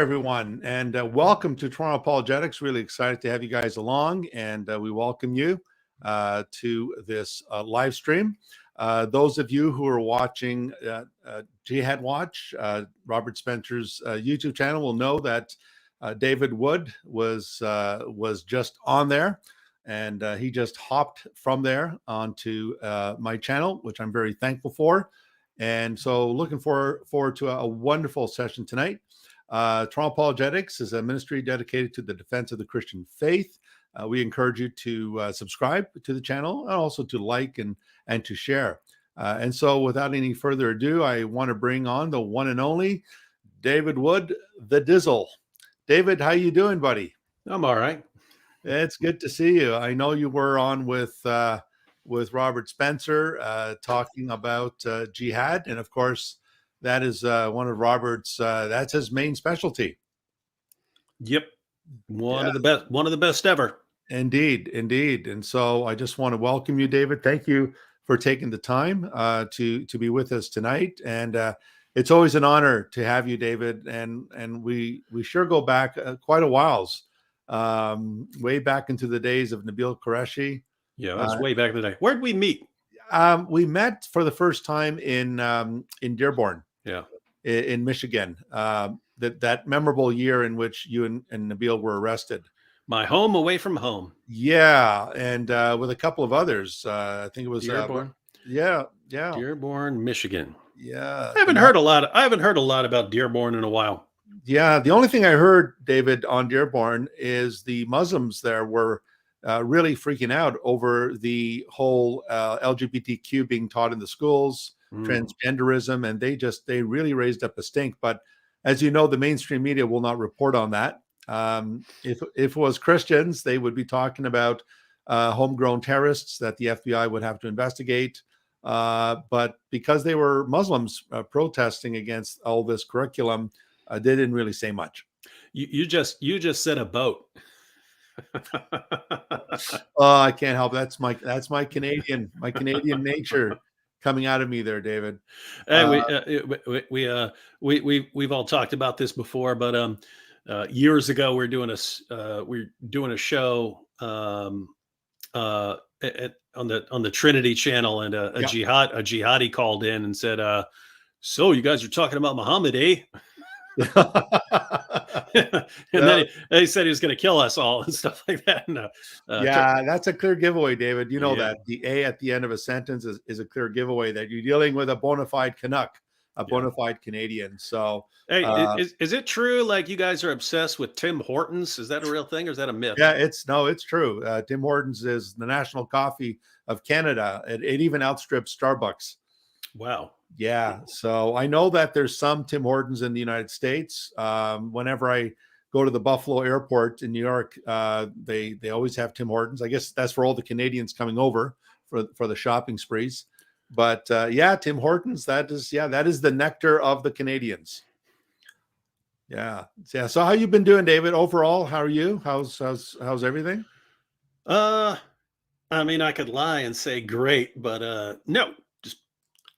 everyone, and welcome to Toronto Apologetics. Really excited to have you guys along, and we welcome you to this live stream. Those of you who are watching Jihad Watch, Robert Spencer's YouTube channel, will know that David Wood was just on there, and he just hopped from there onto my channel, which I'm very thankful for. And so looking forward to a wonderful session tonight. Toronto Apologetics is a ministry dedicated to the defense of the Christian faith. We encourage you to subscribe to the channel and also to like and to share. And so without any further ado, I want to bring on the one and only David Wood, the Dizzle. David, how you doing, buddy? I'm all right. It's good to see you. I know you were on with Robert Spencer talking about jihad, and of course that is one of Robert's that's his main specialty. Yep. One of the best ever. Indeed. And so I just want to welcome you, David. Thank you for taking the time to be with us tonight. And it's always an honor to have you, David. And we sure go back quite a whiles, way back into the days of Nabil Qureshi. Yeah, that's way back in the day. Where'd we meet? We met for the first time in Dearborn. Yeah, in Michigan. That memorable year in which you and Nabil were arrested. My home away from home. Yeah, and with a couple of others. I think it was Dearborn. Yeah. Dearborn, Michigan. Yeah. I haven't heard a lot about Dearborn in a while. Yeah, the only thing I heard, David, on Dearborn is the Muslims there were really freaking out over the whole LGBTQ being taught in the schools, transgenderism, and they really raised up a stink. But as you know, the mainstream media will not report on that. If it was Christians, they would be talking about homegrown terrorists that the FBI would have to investigate. But because they were Muslims protesting against all this curriculum, they didn't really say much. You just said a boat. I can't help. That's my Canadian nature coming out of me there, David. We've all talked about this before, but years ago we're doing a show on the Trinity channel, and a jihadi called in and said, "So you guys are talking about Muhammad, eh?" Then he said he was going to kill us all and stuff like that. And, that's a clear giveaway, David. You know that the A at the end of a sentence is a clear giveaway that you're dealing with a bona fide Canuck, a bona fide Canadian. So, hey, is it true? Like, you guys are obsessed with Tim Hortons? Is that a real thing, or is that a myth? Yeah, it's true. Tim Hortons is the national coffee of Canada. It even outstrips Starbucks. Wow. Yeah. So I know that there's some Tim Hortons in the United States. Whenever I go to the Buffalo airport in New York, they always have Tim Hortons. I guess that's for all the Canadians coming over for the shopping sprees. But Tim Hortons, that is the nectar of the Canadians. Yeah. So how you been doing, David? Overall, how are you? How's everything? I mean, I could lie and say great, but no.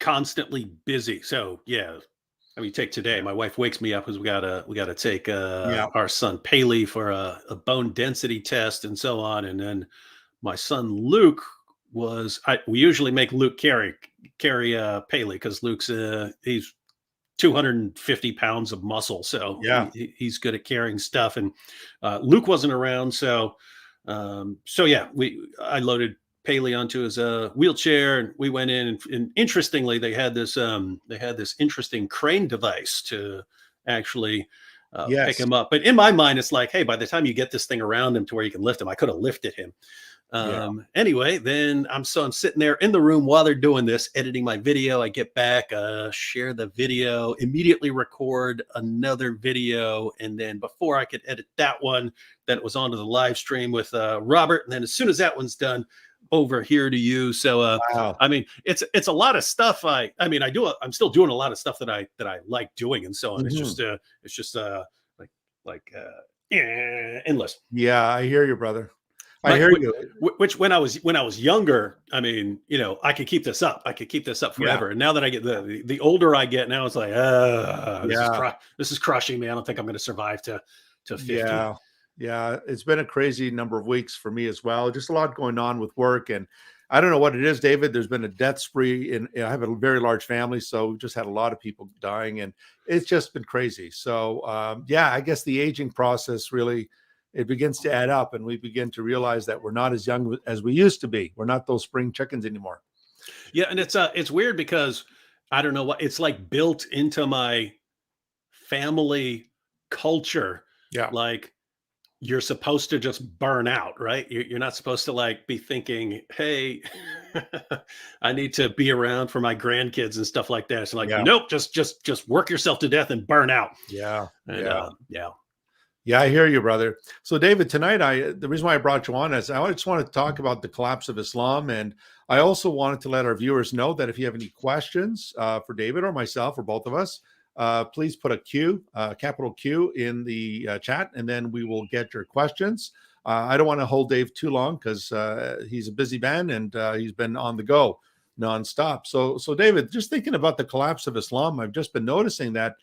Constantly busy. So yeah, I mean, take today. My wife wakes me up because we gotta take our son Paley for a bone density test and so on. And then my son Luke we usually make Luke carry Paley because Luke's he's 250 pounds of muscle, so he's good at carrying stuff. And Luke wasn't around, so I loaded Paley onto his wheelchair, and we went in, and interestingly, they had this interesting crane device to actually pick him up. But in my mind, it's like, hey, by the time you get this thing around him to where you can lift him, I could have lifted him. Anyway, then I'm sitting there in the room while they're doing this, editing my video. I get back, share the video, immediately record another video, and then before I could edit that one, then it was onto the live stream with Robert, and then as soon as that one's done, over here to you. So wow. I mean, it's a lot of stuff. I'm still doing a lot of stuff that I like doing and so on. Mm-hmm. It's just endless. Yeah, I hear you, brother. I hear you. which when I was younger, I mean, I could keep this up. I could keep this up Yeah. forever. And now that I get the older I get, now it's like, this is crushing me. I don't think I'm going to survive to 50. Yeah. Yeah. It's been a crazy number of weeks for me as well. Just a lot going on with work. And I don't know what it is, David. There's been a death spree. And I have a very large family. So we've just had a lot of people dying. And it's just been crazy. So, yeah, I guess the aging process really, it begins to add up. And we begin to realize that we're not as young as we used to be. We're not those spring chickens anymore. Yeah. And it's weird because I don't know what it's like built into my family culture. Yeah. Like, you're supposed to just burn out, right? You're not supposed to like be thinking, hey, I need to be around for my grandkids and stuff like that. It's like, Yeah. nope, just work yourself to death and burn out. Yeah. And Yeah. yeah. Yeah, I hear you, brother. So, David, tonight, the reason why I brought you on is I just want to talk about the collapse of Islam, and I also wanted to let our viewers know that if you have any questions for David or myself or both of us, please put a Q, capital Q, in the chat, and then we will get your questions. I don't want to hold Dave too long because he's a busy man and he's been on the go nonstop. So, David, just thinking about the collapse of Islam, I've just been noticing that.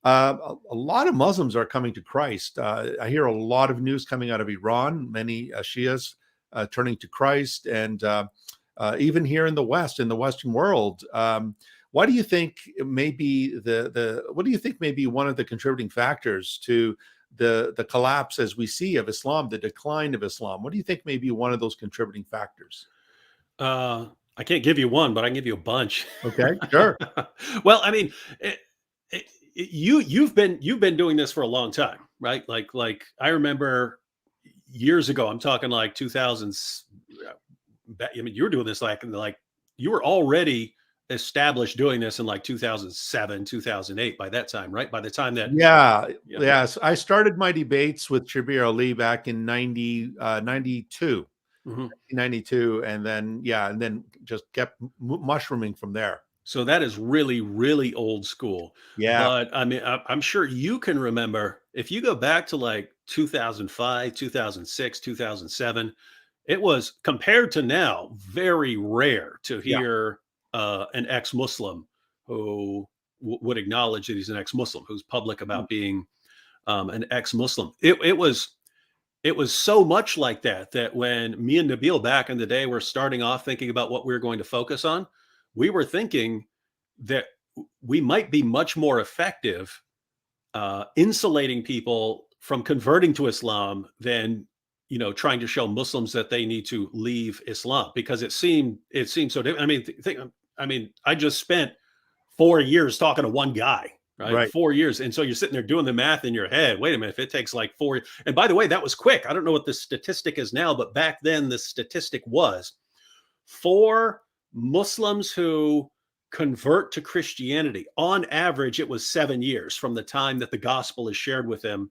A lot of Muslims are coming to Christ. I hear a lot of news coming out of Iran, many Shias turning to Christ, and even here in the West, in the Western world. What do you think may be what do you think may be one of the contributing factors to the collapse as we see of Islam, the decline of Islam? What do you think may be one of those contributing factors? I can't give you one, but I can give you a bunch. Okay, sure. Well, I mean, you've been doing this for a long time, right? Like I remember years ago. I'm talking like 2000s. I mean, you were doing this like you were already established doing this in like 2007, 2008. By that time, right? By the time that yes, I started my debates with Shabir Ali back in 92, mm-hmm. 92, and then just kept mushrooming from there. So that is really, really old school. Yeah. But I mean, I'm sure you can remember if you go back to like 2005, 2006, 2007, it was compared to now very rare to hear an ex-Muslim who would acknowledge that he's an ex-Muslim, who's public about being an ex-Muslim. It was so much like that when me and Nabil back in the day were starting off thinking about what we were going to focus on, we were thinking that we might be much more effective insulating people from converting to Islam than trying to show Muslims that they need to leave Islam, because it seemed so different. I mean, I just spent 4 years talking to one guy. Right. 4 years. And so you're sitting there doing the math in your head. Wait a minute, if it takes like 4 years. And by the way, that was quick. I don't know what the statistic is now, but back then the statistic was for Muslims who convert to Christianity, on average, it was 7 years from the time that the gospel is shared with them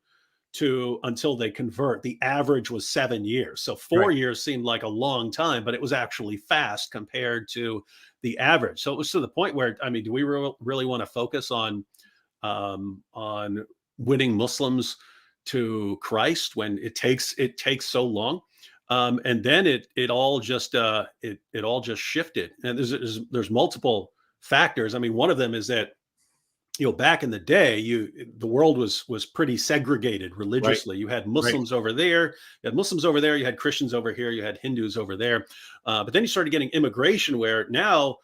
to until they convert. The average was 7 years. So 4 years seemed like a long time, but it was actually fast compared to the average. So it was to the point where, I mean, do we really want to focus on winning Muslims to Christ when it takes so long? And then it all just shifted. And there's multiple factors. I mean, one of them is that back in the day, the world was pretty segregated religiously. You had Muslims over there, you had Christians over here, you had Hindus over there. But then you started getting immigration, where now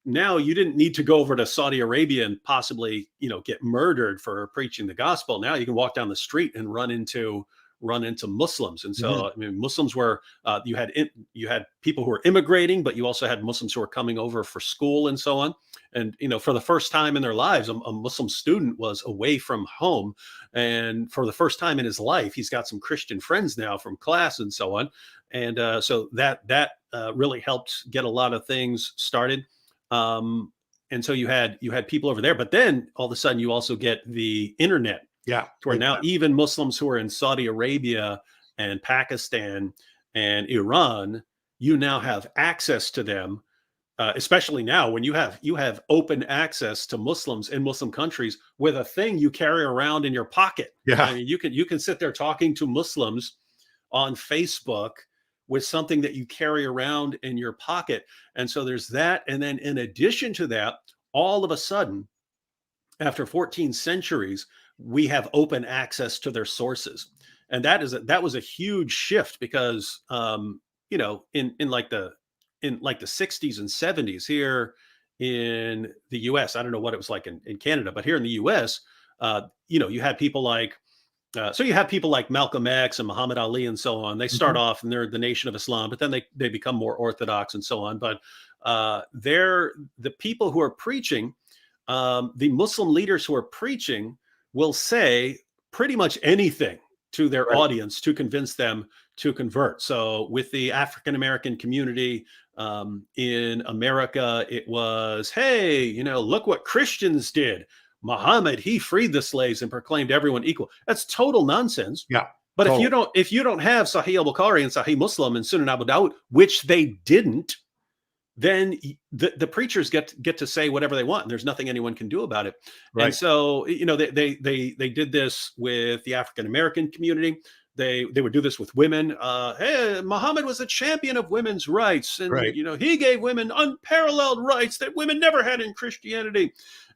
you didn't need to go over to Saudi Arabia and possibly get murdered for preaching the gospel. Now you can walk down the street and run into Muslims. And so I mean, Muslims were you had people who were immigrating, but you also had Muslims who were coming over for school and so on. And for the first time in their lives, a Muslim student was away from home, and for the first time in his life, he's got some Christian friends now from class and so on. And so that really helped get a lot of things started. And so you had people over there, but then all of a sudden you also get the internet. Yeah. To where now even Muslims who are in Saudi Arabia and Pakistan and Iran, you now have access to them, especially now when you have open access to Muslims in Muslim countries with a thing you carry around in your pocket. Yeah. I mean, you can sit there talking to Muslims on Facebook with something that you carry around in your pocket. And so there's that. And then in addition to that, all of a sudden, after 14 centuries, we have open access to their sources. And that was a huge shift because, in like the 60s and 70s here in the US, I don't know what it was like in Canada, but here in the US, you had people like, so you have people like Malcolm X and Muhammad Ali and so on. They start off and they're the Nation of Islam, but then they become more orthodox and so on. But they're the people who are preaching, the Muslim leaders who are preaching will say pretty much anything to their audience to convince them to convert. So with the African American community in America, it was, hey, look what Christians did. Muhammad, he freed the slaves and proclaimed everyone equal. That's total nonsense. Yeah. But totally. if you don't have Sahih al-Bukhari and Sahih Muslim and Sunan Abu Dawud, which they didn't, then the preachers get to say whatever they want, and there's nothing anyone can do about it. Right. And so, they did this with the African American community. They would do this with women. Hey, Muhammad was a champion of women's rights, and he gave women unparalleled rights that women never had in Christianity.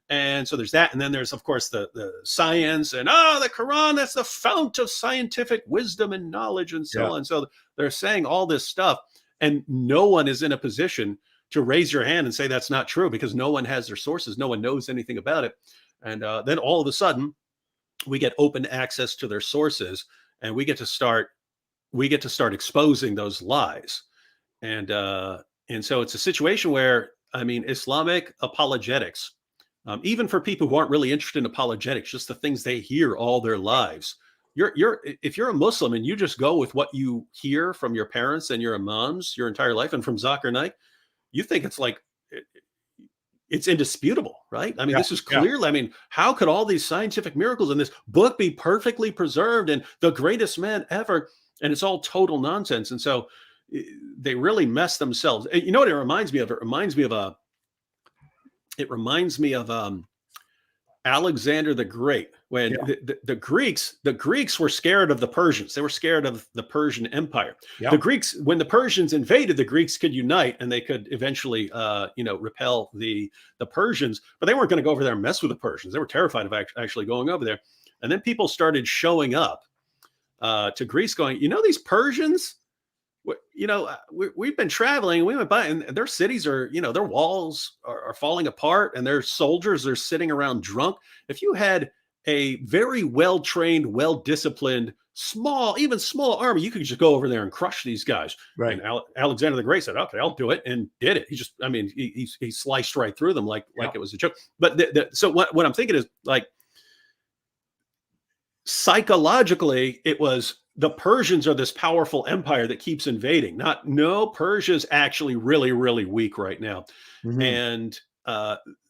And so there's that. And then there's, of course, the science and, the Quran, that's the fount of scientific wisdom and knowledge and so on. So they're saying all this stuff, and no one is in a position to raise your hand and say that's not true, because no one has their sources. No one knows anything about it. And then all of a sudden we get open access to their sources, and we get to start exposing those lies. And so it's a situation where, Islamic apologetics, even for people who aren't really interested in apologetics, just the things they hear all their lives. If you're a Muslim and you just go with what you hear from your parents and your imams your entire life and from Zakir Naik, you think it's like, it's indisputable, right? This is clearly, how could all these scientific miracles in this book be perfectly preserved and the greatest man ever? And it's all total nonsense. And so they really mess themselves. You know what it reminds me of? It reminds me of Alexander the Great, when the Greeks were scared of the Persians. They were scared of the Persian Empire. The Greeks, when the Persians invaded, the Greeks could unite and they could eventually, repel the Persians. But they weren't going to go over there and mess with the Persians. They were terrified of actually going over there. And then people started showing up to Greece, going, these Persians. We've been traveling. We went by, and their cities are, their walls are falling apart, and their soldiers are sitting around drunk. If you had a very well-trained, well-disciplined, small army, you could just go over there and crush these guys. Right. And Alexander the Great said, "Okay, I'll do it," and did it. He just, he sliced right through them like it was a joke. But so what I'm thinking is, like, psychologically, it was, the Persians are this powerful empire that keeps invading. Persia's actually really, really weak right now. Mm-hmm. And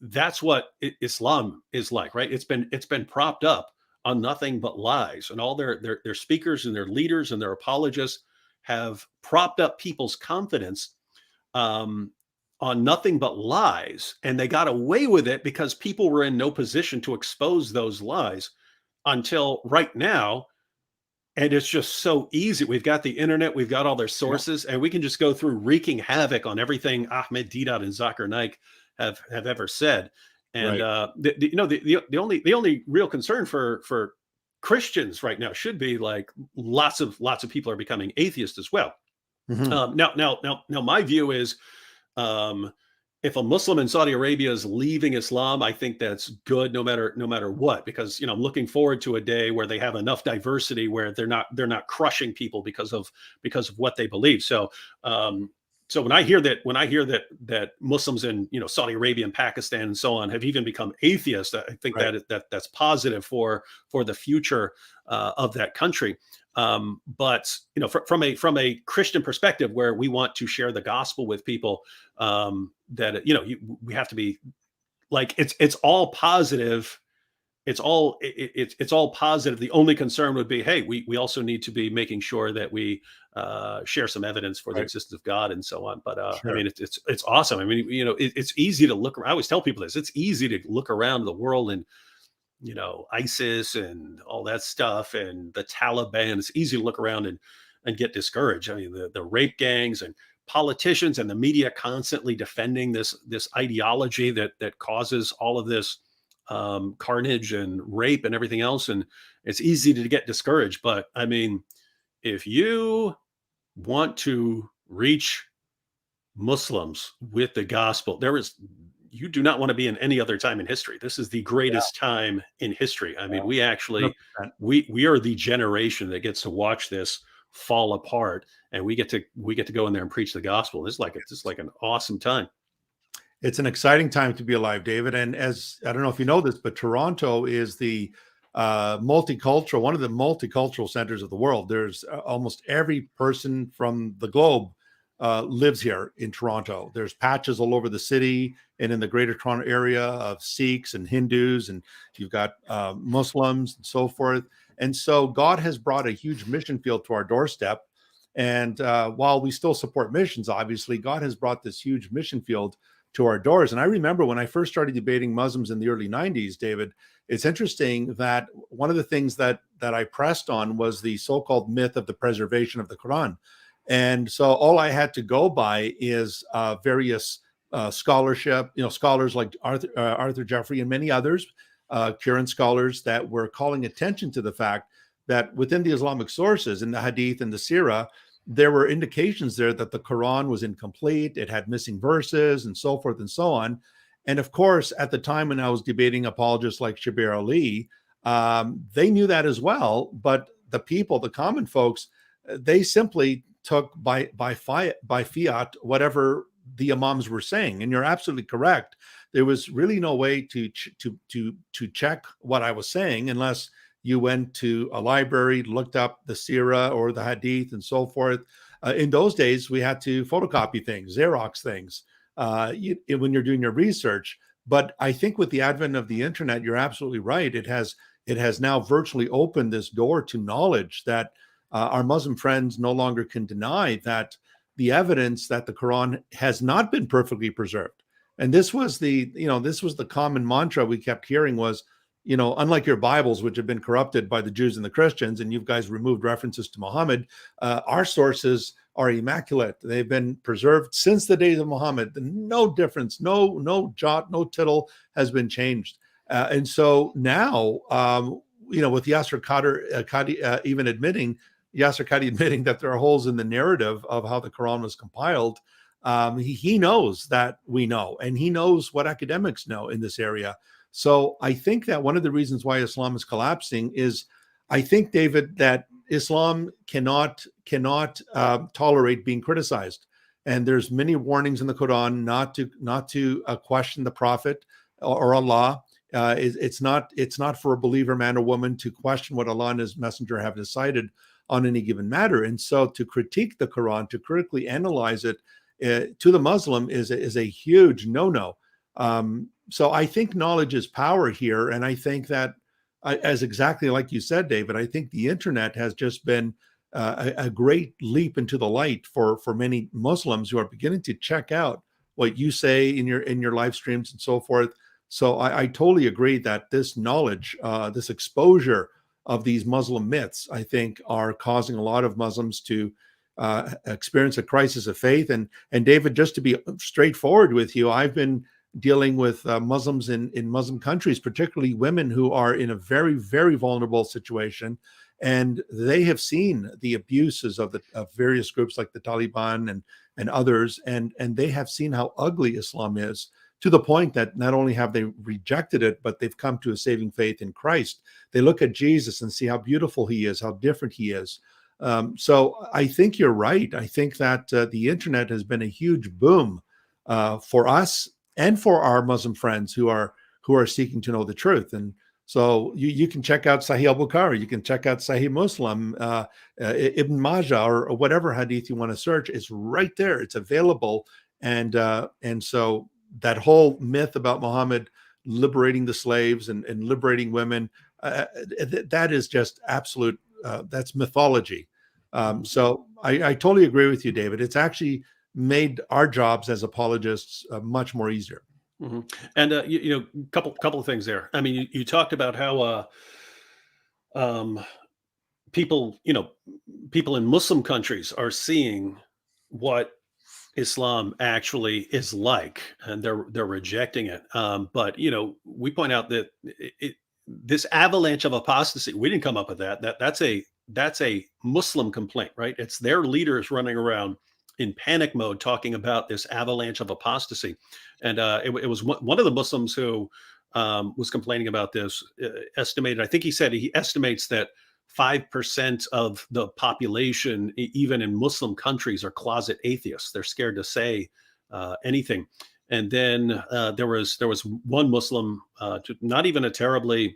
that's what Islam is like, right? It's been propped up on nothing but lies, and all their speakers and their leaders and their apologists have propped up people's confidence on nothing but lies. And they got away with it because people were in no position to expose those lies until right now. And it's just so easy. We've got the internet, we've got all their sources, and we can just go through wreaking havoc on everything Ahmed Deedat and Zakir Naik have ever said. And the only real concern for Christians right now should be, like, lots of people are becoming atheists as well. Mm-hmm. Now my view is, if a Muslim in Saudi Arabia is leaving Islam, I think that's good, no matter what, because, I'm looking forward to a day where they have enough diversity where they're not crushing people because of what they believe. So when I hear that Muslims in, Saudi Arabia and Pakistan and so on have even become atheists, I think that's positive for the future of that country. But from a Christian perspective, where we want to share the gospel with people, that we have to be like, it's all positive. It's all positive. The only concern would be, hey, we also need to be making sure that we share some evidence for the existence of God and so on. But it's awesome. It's easy to look. I always tell people this. It's easy to look around the world and, ISIS and all that stuff and the Taliban. It's easy to look around and get discouraged. I mean, the rape gangs and politicians and the media constantly defending this ideology that causes all of this carnage and rape and everything else, and it's easy to get discouraged. But I mean, if you want to reach Muslims with the gospel, you do not want to be in any other time in history. This is the greatest time in history. I mean, we actually 100%. we are the generation that gets to watch this fall apart, and we get to go in there and preach the gospel. This is like an awesome time. It's an exciting time to be alive, David. And as I don't know if you know this, but Toronto is the one of the multicultural centers of the world. There's almost every person from the globe lives here in Toronto. There's patches all over the city and in the Greater Toronto area of Sikhs and Hindus, and you've got Muslims and so forth. And so God has brought a huge mission field to our doorstep. And while we still support missions, obviously, God has brought this huge mission field to our doors. And I remember when I first started debating Muslims in the early 90s, David, it's interesting that one of the things that I pressed on was the so-called myth of the preservation of the Quran. And so all I had to go by is various scholarship, scholars like Arthur Jeffrey and many others, current scholars that were calling attention to the fact that within the Islamic sources, in the Hadith and the Sirah, there were indications there that the Quran was incomplete, it had missing verses and so forth and so on. And of course, at the time when I was debating apologists like Shabir Ali, they knew that as well. But the people, the common folks, they simply took by fiat whatever the imams were saying. And you're absolutely correct. There was really no way to check what I was saying unless you went to a library, looked up the Sirah or the Hadith and so forth. In those days, we had to photocopy things, Xerox things, when you're doing your research. But I think with the advent of the internet, you're absolutely right. It has now virtually opened this door to knowledge that our Muslim friends no longer can deny that the evidence that the Quran has not been perfectly preserved. And this was the common mantra we kept hearing was, unlike your Bibles, which have been corrupted by the Jews and the Christians, and you guys removed references to Muhammad, our sources are immaculate. They've been preserved since the days of Muhammad. No difference, no jot, no tittle has been changed. And so now, with Yasser Qadi even admitting that there are holes in the narrative of how the Quran was compiled, he knows that we know, and he knows what academics know in this area. So I think that one of the reasons why Islam is collapsing is, I think, David, that Islam cannot tolerate being criticized, and there's many warnings in the Quran not to question the Prophet or Allah. It's not for a believer, man or woman, to question what Allah and His Messenger have decided on any given matter. And so to critique the Quran, to critically analyze it, to the Muslim is a huge no-no. So I think knowledge is power here. And I think that, as exactly like you said, David, I think the internet has just been a great leap into the light for many Muslims who are beginning to check out what you say in your live streams and so forth. So I totally agree that this knowledge, this exposure of these Muslim myths, I think, are causing a lot of Muslims to experience a crisis of faith. And David, just to be straightforward with you, I've been dealing with Muslims in Muslim countries, particularly women who are in a very, very vulnerable situation. And they have seen the abuses of various groups like the Taliban and others. And they have seen how ugly Islam is, to the point that not only have they rejected it, but they've come to a saving faith in Christ. They look at Jesus and see how beautiful he is, how different he is. So I think you're right. I think that the internet has been a huge boom for us and for our Muslim friends who are seeking to know the truth. And so you can check out Sahih al-Bukhari, you can check out Sahih Muslim, Ibn Majah, or whatever hadith you want to search. It's right there. It's available. And so that whole myth about Muhammad liberating the slaves and liberating women, that is just absolute, that's mythology. So I totally agree with you, David. It's actually made our jobs as apologists much more easier. Mm-hmm. And couple of things there. I mean, you talked about how people, people in Muslim countries are seeing what Islam actually is like, and they're rejecting it. But we point out that this avalanche of apostasy, we didn't come up with that. That's a Muslim complaint, right? It's their leaders running around in panic mode talking about this avalanche of apostasy, and it was one of the Muslims who was complaining about this. Estimated, I think he said he estimates that 5% of the population, even in Muslim countries, are closet atheists. They're scared to say anything. And then there was one Muslim, not even a terribly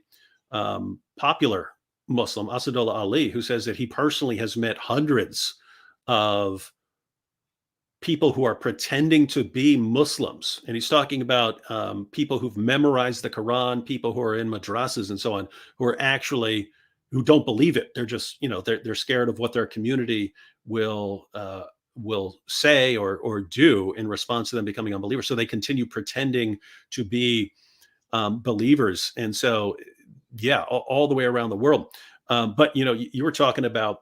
popular Muslim, Asadullah Ali, who says that he personally has met hundreds of people who are pretending to be Muslims. And he's talking about people who've memorized the Quran, people who are in madrasas and so on, who don't believe it. They're just, they're scared of what their community will say or do in response to them becoming unbelievers. So they continue pretending to be believers. And so, yeah, all the way around the world. But you were talking about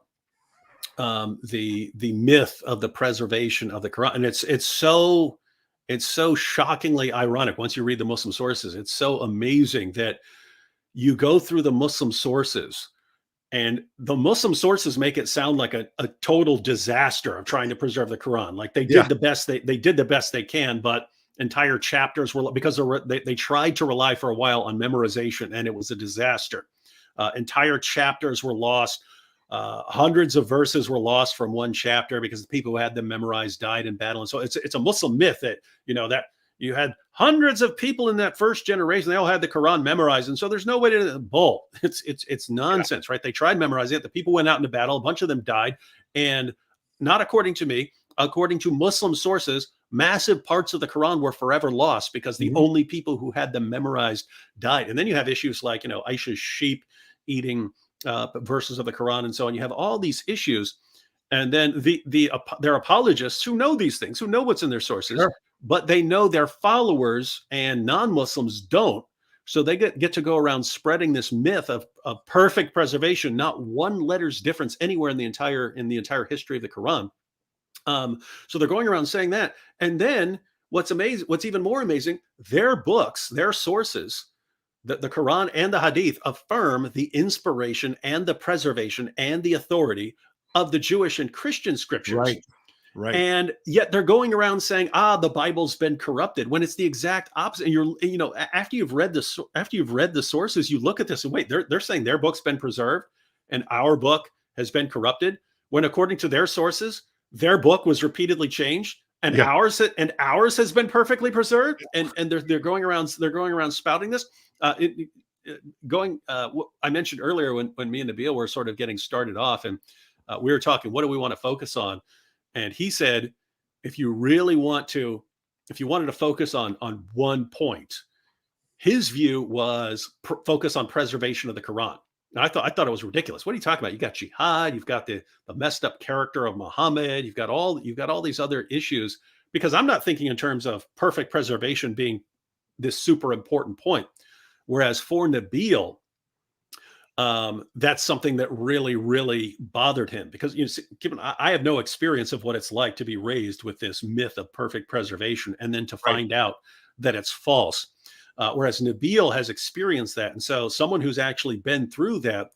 the myth of the preservation of the Quran, and it's so shockingly ironic. Once you read the Muslim sources, it's so amazing that you go through the Muslim sources, and the Muslim sources make it sound like a total disaster of trying to preserve the Quran. Like they did the best they did the best they can, but entire chapters were, because they tried to rely for a while on memorization, and it was a disaster. Entire chapters were lost. Hundreds of verses were lost from one chapter because the people who had them memorized died in battle. And so it's a Muslim myth that, that you had hundreds of people in that first generation. They all had the Quran memorized. And so there's no way to bull. It's nonsense, right? They tried memorizing it. The people went out into battle. A bunch of them died. And not according to me, according to Muslim sources, massive parts of the Quran were forever lost because the only people who had them memorized died. And then you have issues like, Aisha's sheep eating verses of the Quran and so on. You have all these issues. And then their apologists who know these things, who know what's in their sources, but they know their followers and non-Muslims don't. So they get to go around spreading this myth of perfect preservation, not one letter's difference anywhere in the entire history of the Quran. So they're going around saying that. And then what's even more amazing, their books, their sources, the Quran and the Hadith affirm the inspiration and the preservation and the authority of the Jewish and Christian scriptures. Right. And yet they're going around saying, the Bible's been corrupted, when it's the exact opposite. And after you've read the sources, you look at this and wait, they're saying their book's been preserved and our book has been corrupted, when according to their sources, their book was repeatedly changed and ours has been perfectly preserved. And they're going around spouting this. I mentioned earlier when me and Nabil were sort of getting started off, and we were talking, what do we want to focus on? And he said, if you wanted to focus on one point, his view was focus on preservation of the Quran. And I thought it was ridiculous. What are you talking about? You got jihad, you've got the messed up character of Muhammad, you've got all these other issues, because I'm not thinking in terms of perfect preservation being this super important point. Whereas for Nabil, that's something that really, really bothered him, because given I have no experience of what it's like to be raised with this myth of perfect preservation and then to find out that it's false. Whereas Nabil has experienced that. And so someone who's actually been through that,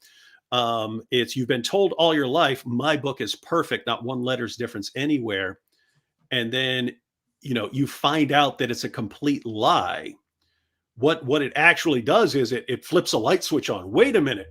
you've been told all your life, my book is perfect, not one letter's difference anywhere. And then, you find out that it's a complete lie. What it actually does is it flips a light switch on. Wait a minute.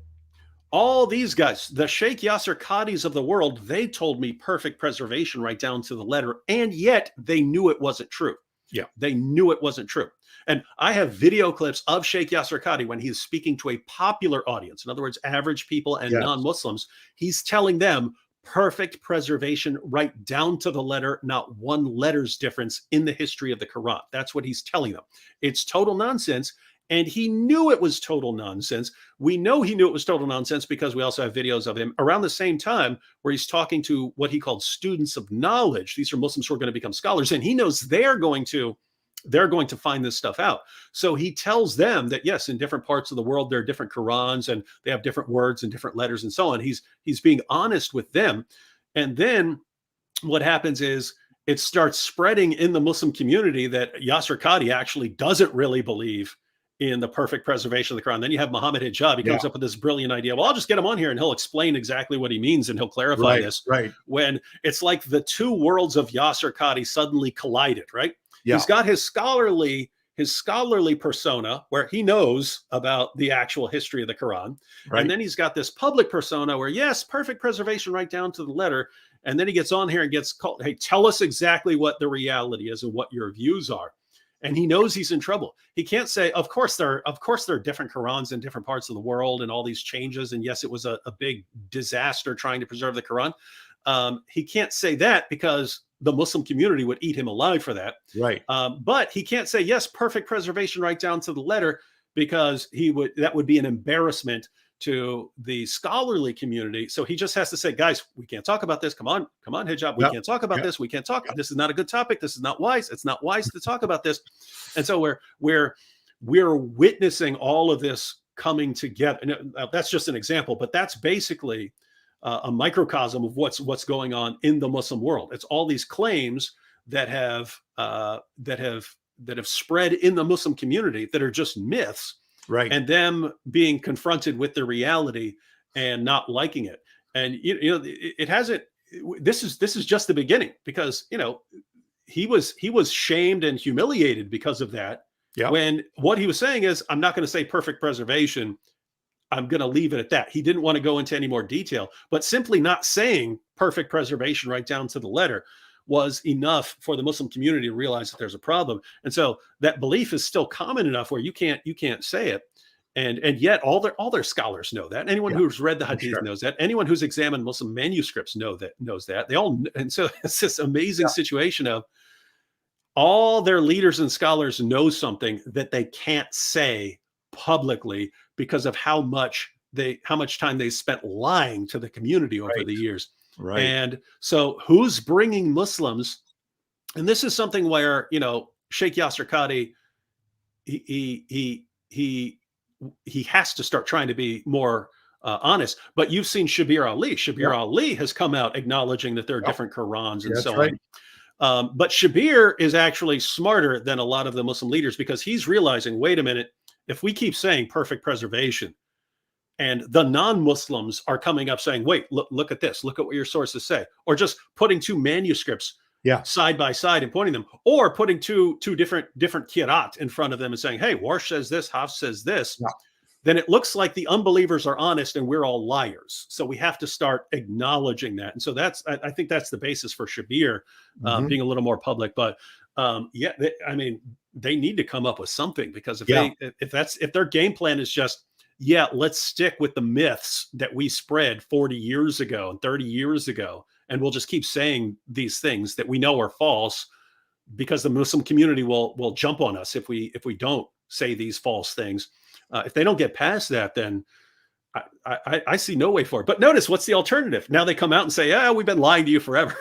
All these guys, the Sheikh Yasser Qadis of the world, they told me perfect preservation right down to the letter. And yet they knew it wasn't true. Yeah, they knew it wasn't true. And I have video clips of Sheikh Yasser Qadi when he's speaking to a popular audience. In other words, average people and non-Muslims. He's telling them perfect preservation right down to the letter, not one letter's difference in the history of the Quran. That's what he's telling them. It's total nonsense. And he knew it was total nonsense. We know he knew it was total nonsense because we also have videos of him around the same time where he's talking to what he called students of knowledge. These are Muslims who are going to become scholars. And he knows they're going to they're going to find this stuff out. So he tells them that, yes, in different parts of the world, there are different Qurans and they have different words and different letters and so on. He's being honest with them. And then what happens is it starts spreading in the Muslim community that Yasir Qadhi actually doesn't really believe in the perfect preservation of the Quran. Then you have Muhammad Hijab. He comes up with this brilliant idea. Well, I'll just get him on here and he'll explain exactly what he means and he'll clarify this. Right. When it's like the two worlds of Yasir Qadhi suddenly collided, right? Yeah. He's got his scholarly persona where he knows about the actual history of the Quran. Right. And then he's got this public persona where, yes, perfect preservation right down to the letter. And then he gets on here and gets called, hey, tell us exactly what the reality is and what your views are. And he knows he's in trouble. He can't say, of course there are different Qurans in different parts of the world and all these changes. And yes, it was a big disaster trying to preserve the Quran. He can't say that because the Muslim community would eat him alive for that. Right. But he can't say, yes, perfect preservation right down to the letter, because that would be an embarrassment to the scholarly community. So he just has to say, guys, we can't talk about this. Come on, Hijab. We can't talk about this. We can't talk. This is not a good topic. This is not wise. It's not wise to talk about this. And so we're witnessing all of this coming together. And that's just an example, but that's basically a microcosm of what's going on in the Muslim world. It's all these claims that have spread in the Muslim community that are just myths. Right. And them being confronted with the reality and not liking it. And, it hasn't, this is just the beginning, because, he was shamed and humiliated because of that. Yeah. When what he was saying is, I'm not going to say perfect preservation. I'm going to leave it at that. He didn't want to go into any more detail, but simply not saying perfect preservation right down to the letter was enough for the Muslim community to realize that there's a problem. And so that belief is still common enough where you can't say it. And yet all their scholars know that. Anyone who's read the Hadith knows that. Anyone who's examined Muslim manuscripts knows that. They all, and so it's this amazing situation of all their leaders and scholars know something that they can't say publicly because of how much time they spent lying to the community over the years. Right. And so who's bringing Muslims? And this is something where, Sheikh Yasir Qadhi, he has to start trying to be more honest. But you've seen Shabir Ali. Shabir Ali has come out acknowledging that there are different Qurans and so on. But Shabir is actually smarter than a lot of the Muslim leaders, because he's realizing, wait a minute, if we keep saying perfect preservation, and the non-Muslims are coming up saying, wait, look at this. Look at what your sources say. Or just putting two manuscripts side by side and pointing them, or putting two different kirat in front of them and saying, hey, Warsh says this, Hafs says this. Yeah. Then it looks like the unbelievers are honest and we're all liars. So we have to start acknowledging that. And so I think that's the basis for Shabir being a little more public. But they need to come up with something, because if their game plan is just, let's stick with the myths that we spread 40 years ago and 30 years ago, and we'll just keep saying these things that we know are false, because the Muslim community will jump on us if we don't say these false things. If they don't get past that, then I see no way forward. But notice, what's the alternative? Now they come out and say, we've been lying to you forever.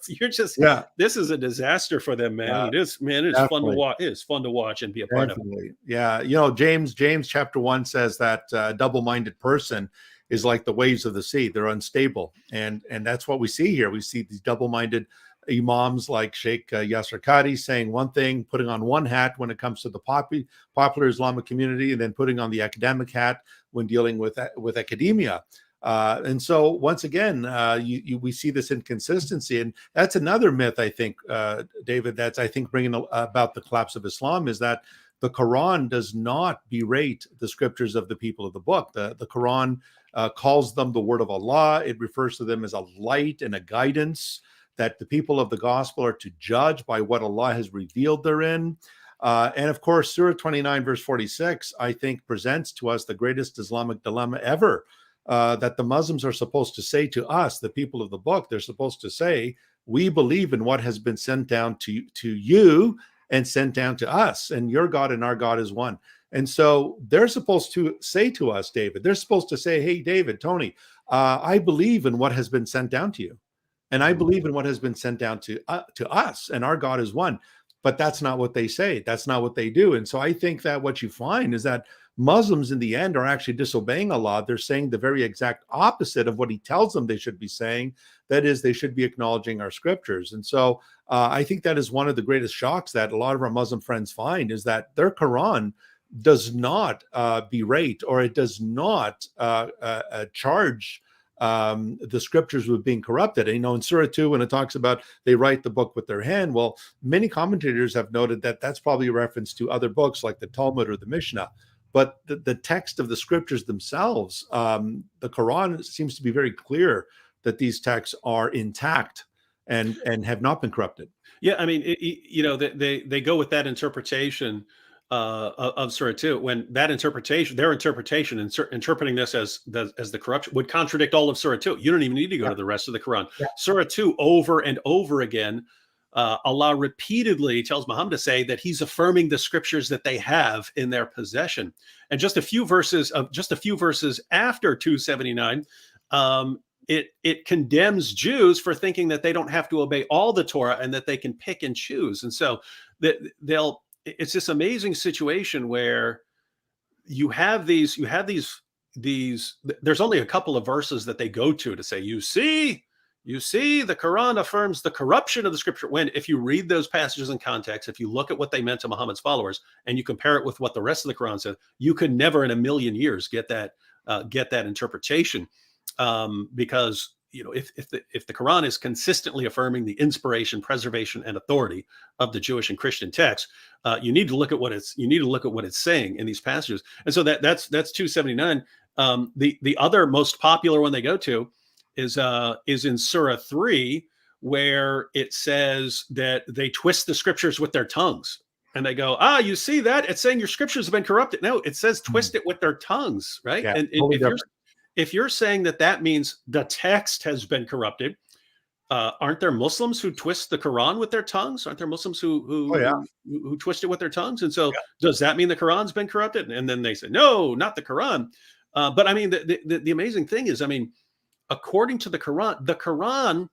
You're just, this is a disaster for them, man. It is, man. It's fun to watch. It is fun to watch and be a part of it. Yeah. James chapter 1 says that a double-minded person is like the waves of the sea. They're unstable. And that's what we see here. We see these double-minded imams like Sheikh Yasir Qadhi saying one thing, putting on one hat when it comes to the popular Islamic community, and then putting on the academic hat when dealing with academia. And so once again, we see this inconsistency. And that's another myth, I think, David, that's, I think, bringing about the collapse of Islam, is that the Quran does not berate the scriptures of the people of the book. The Quran calls them the word of Allah. It refers to them as a light and a guidance, that the people of the gospel are to judge by what Allah has revealed therein. And of course, Surah 29, verse 46, I think, presents to us the greatest Islamic dilemma ever, that the Muslims are supposed to say to us, the people of the book, they're supposed to say, we believe in what has been sent down to you and sent down to us, and your God and our God is one. And so they're supposed to say to us, David, they're supposed to say, hey, David, Tony, I believe in what has been sent down to you. And I believe in what has been sent down to us, and our God is one. but that's not what they say. That's not what they do. And so I think that what you find is that Muslims in the end are actually disobeying Allah. They're saying the very exact opposite of what he tells them they should be saying. That is, they should be acknowledging our scriptures. And so I think that is one of the greatest shocks that a lot of our Muslim friends find, is that their Quran does not berate, or it does not charge the scriptures with being corrupted. And, in Surah 2, when it talks about they write the book with their hand, well, many commentators have noted that that's probably a reference to other books like the Talmud or the Mishnah. But the text of the scriptures themselves, the Quran, seems to be very clear that these texts are intact and have not been corrupted. Yeah, I mean, they go with that interpretation of Surah 2, when that interpretation, their interpretation, interpreting this as the corruption, would contradict all of Surah 2. You don't even need to go to the rest of the Quran. Yeah. Surah 2, over and over again, Allah repeatedly tells Muhammad to say that he's affirming the scriptures that they have in their possession. And just a few verses after 279, it condemns Jews for thinking that they don't have to obey all the Torah and that they can pick and choose. And so it's this amazing situation where you have these, there's only a couple of verses that they go to say, you see, the Quran affirms the corruption of the scripture. When, if you read those passages in context, if you look at what they meant to Muhammad's followers and you compare it with what the rest of the Quran said, you could never in a million years get that interpretation. Because if the Quran is consistently affirming the inspiration, preservation, and authority of the Jewish and Christian text, you need to look at what it's saying in these passages. And so that's 279. The other most popular one they go to is in Surah 3, where it says that they twist the scriptures with their tongues. And they go, you see that? It's saying your scriptures have been corrupted. No, it says twist it with their tongues, right? Yeah, and if you're saying that means the text has been corrupted, aren't there Muslims who twist the Quran with their tongues? Aren't there Muslims who twist it with their tongues? And so does that mean the Quran's been corrupted? And then they say, no, not the Quran. But I mean, the amazing thing is, I mean, according to the Quran,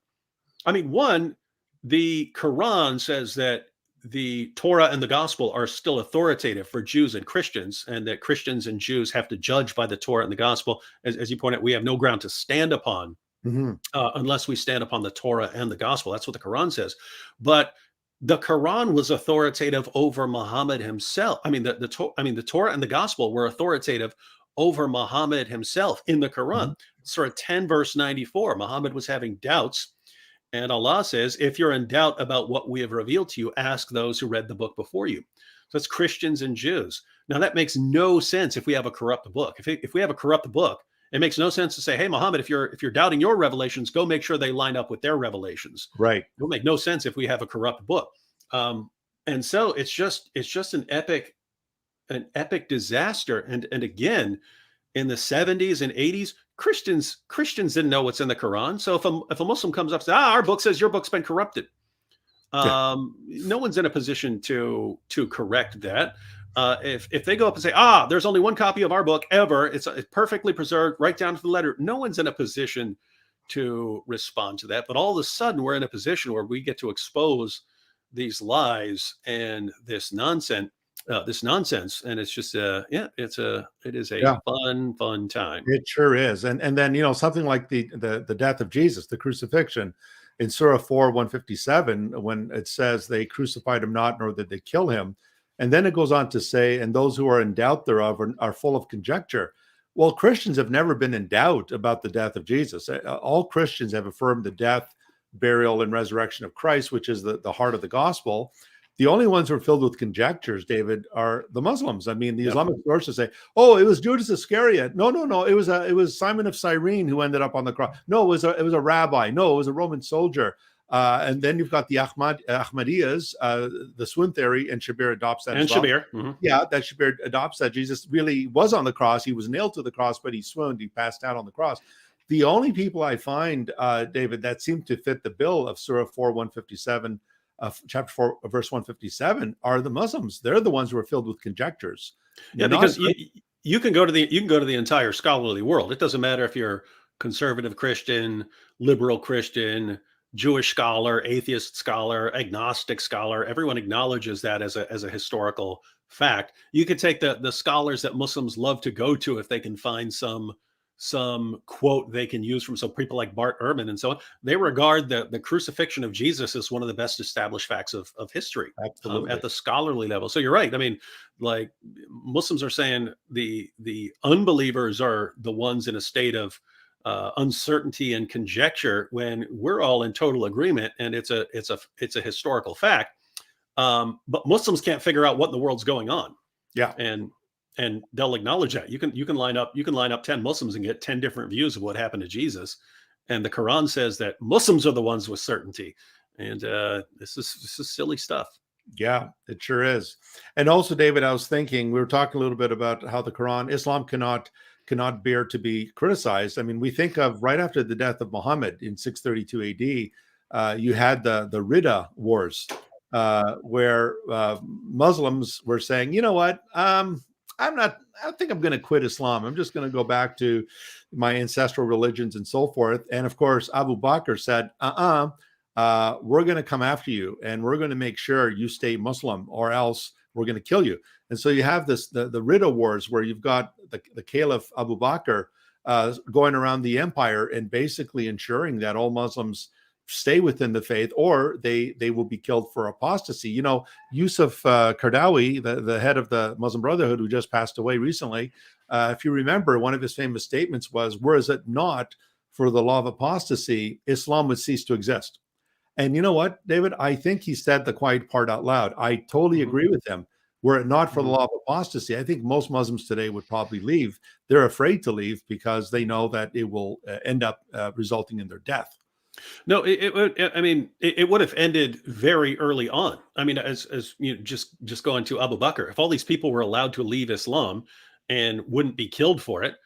I mean, the Quran says that the Torah and the gospel are still authoritative for Jews and Christians, and that Christians and Jews have to judge by the Torah and the gospel. As you point out, we have no ground to stand upon unless we stand upon the Torah and the gospel. That's what the Quran says. But the Quran was authoritative over Muhammad himself. I mean, the Torah and the gospel were authoritative over Muhammad himself in the Quran. Surah 10, verse 94, Muhammad was having doubts. And Allah says, if you're in doubt about what we have revealed to you, ask those who read the book before you. So it's Christians and Jews. Now, that makes no sense if we have a corrupt book. If we have a corrupt book, it makes no sense to say, hey, Muhammad, if you're doubting your revelations, go make sure they line up with their revelations. Right. It will make no sense if we have a corrupt book. And so it's just an epic disaster. And again, in the 70s and 80s, Christians didn't know what's in the Quran. So if a Muslim comes up and says, our book says your book's been corrupted, no one's in a position to correct that. If they go up and say, there's only one copy of our book ever, it's perfectly preserved right down to the letter, no one's in a position to respond to that. But all of a sudden, we're in a position where we get to expose these lies and this nonsense. And it's just it is a fun time. It sure is. And then something like the death of Jesus, the crucifixion, in Surah 4, 157, when it says they crucified him not, nor did they kill him. And then it goes on to say, and those who are in doubt thereof are full of conjecture. Well, Christians have never been in doubt about the death of Jesus. All Christians have affirmed the death, burial, and resurrection of Christ, which is the heart of the gospel. The only ones who are filled with conjectures, David, are the Muslims. I mean, the Islamic sources say, it was Judas Iscariot. No. It was Simon of Cyrene who ended up on the cross. No, it was a rabbi. No, it was a Roman soldier. And then you've got the Ahmadiyas, the swoon theory, and Shabir adopts that. And as well. Shabir. Mm-hmm. Yeah, that Shabir adopts that Jesus really was on the cross. He was nailed to the cross, but he swooned. He passed out on the cross. The only people I find, David, that seem to fit the bill of Surah 4, 157, chapter 4, verse 157, are the Muslims. They're the ones who are filled with conjectures. Yeah, because you can go to the entire scholarly world. It doesn't matter if you're conservative Christian, liberal Christian, Jewish scholar, atheist scholar, agnostic scholar, everyone acknowledges that as a historical fact. You could take the scholars that Muslims love to go to if they can find some quote they can use from some people like Bart Ehrman and so on. They regard the crucifixion of Jesus as one of the best established facts of history Absolutely. at the scholarly level. So you're right. I mean, like Muslims are saying the unbelievers are the ones in a state of uncertainty and conjecture when we're all in total agreement and it's a historical fact. But Muslims can't figure out what in the world's going on. Yeah. And they'll acknowledge that. You can line up 10 Muslims and get 10 different views of what happened to Jesus. And the Quran says that Muslims are the ones with certainty. And this is silly stuff. Yeah, it sure is. And also, David, I was thinking, we were talking a little bit about how the Quran, Islam cannot bear to be criticized. I mean, we think of right after the death of Muhammad in 632 AD, you had the Ridda Wars, where Muslims were saying, you know what, I don't think I'm going to quit Islam. I'm just going to go back to my ancestral religions and so forth. And of course, Abu Bakr said, we're going to come after you and we're going to make sure you stay Muslim or else we're going to kill you. And so you have this, the Ridda Wars, where you've got the Caliph Abu Bakr going around the empire and basically ensuring that all Muslims stay within the faith or they will be killed for apostasy. You know, Yusuf Qaradawi, the head of the Muslim Brotherhood, who just passed away recently, if you remember, one of his famous statements was, were it not for the law of apostasy, Islam would cease to exist. And you know what, David? I think he said the quiet part out loud. I totally agree with him. Were it not for the law of apostasy, I think most Muslims today would probably leave. They're afraid to leave because they know that it will end up resulting in their death. No, it would. I mean, it would have ended very early on. I mean, as you know, just going to Abu Bakr, if all these people were allowed to leave Islam and wouldn't be killed for it,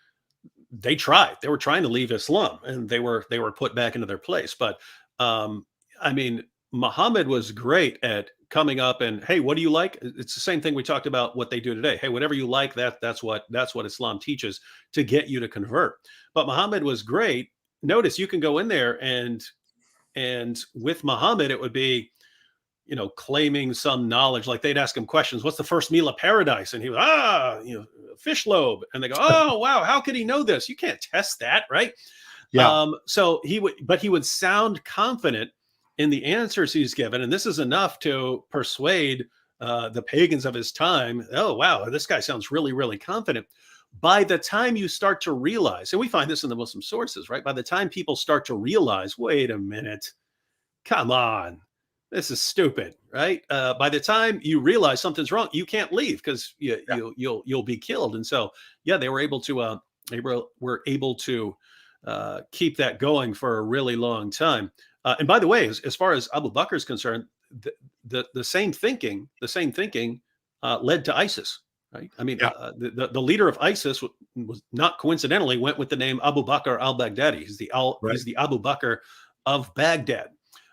they tried. They were trying to leave Islam, and they were put back into their place. But I mean, Muhammad was great at coming up and, hey, what do you like? It's the same thing we talked about what they do today. Hey, whatever you like, that's what Islam teaches to get you to convert. But Muhammad was great. Notice you can go in there and with Muhammad, it would be, you know, claiming some knowledge. Like they'd ask him questions. What's the first meal of paradise? And he was, fish lobe. And they go, oh, wow. How could he know this? You can't test that. Right. Yeah. So he would sound confident in the answers he's given. And this is enough to persuade the pagans of his time. Oh, wow. This guy sounds really, really confident. By the time you start to realize, and we find this in the Muslim sources, right? By the time people start to realize, wait a minute, come on, this is stupid, right? By the time you realize something's wrong, you can't leave because you'll be killed. And so, yeah, they were able to keep that going for a really long time. And by the way, as far as Abu Bakr is concerned, the same thinking led to ISIS. Right? I mean, the leader of ISIS was not coincidentally went with the name Abu Bakr al-Baghdadi. He's the Abu Bakr of Baghdad.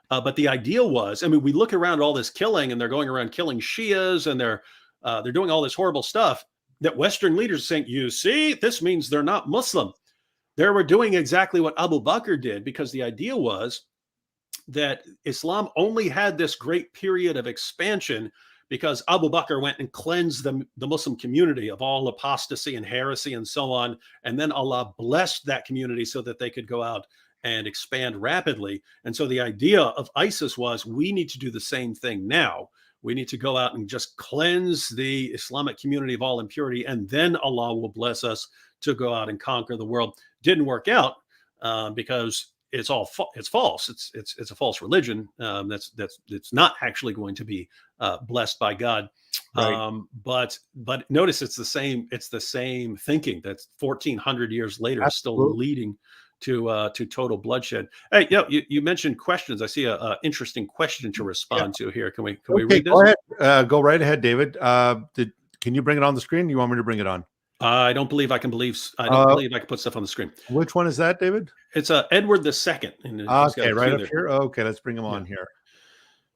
But the idea was, I mean, we look around all this killing, and they're going around killing Shias, and they're doing all this horrible stuff that Western leaders are saying, you see, this means they're not Muslim. They were doing exactly what Abu Bakr did, because the idea was that Islam only had this great period of expansion because Abu Bakr went and cleansed the Muslim community of all apostasy and heresy and so on. And then Allah blessed that community so that they could go out and expand rapidly. And so the idea of ISIS was, we need to do the same thing now. We need to go out and just cleanse the Islamic community of all impurity, and then Allah will bless us to go out and conquer the world. Didn't work out because it's false. It's a false religion. It's not actually going to be blessed by God. Right. But notice it's the same thinking that's 1400 years later still leading to total bloodshed. Hey, you mentioned questions. I see a interesting question to respond to here. Can we read this? Go ahead. Go right ahead, David. Can you bring it on the screen? You want me to bring it on? I don't believe I can put stuff on the screen. Which one is that, David? It's Edward II. Okay, right up here. Okay, let's bring him on here.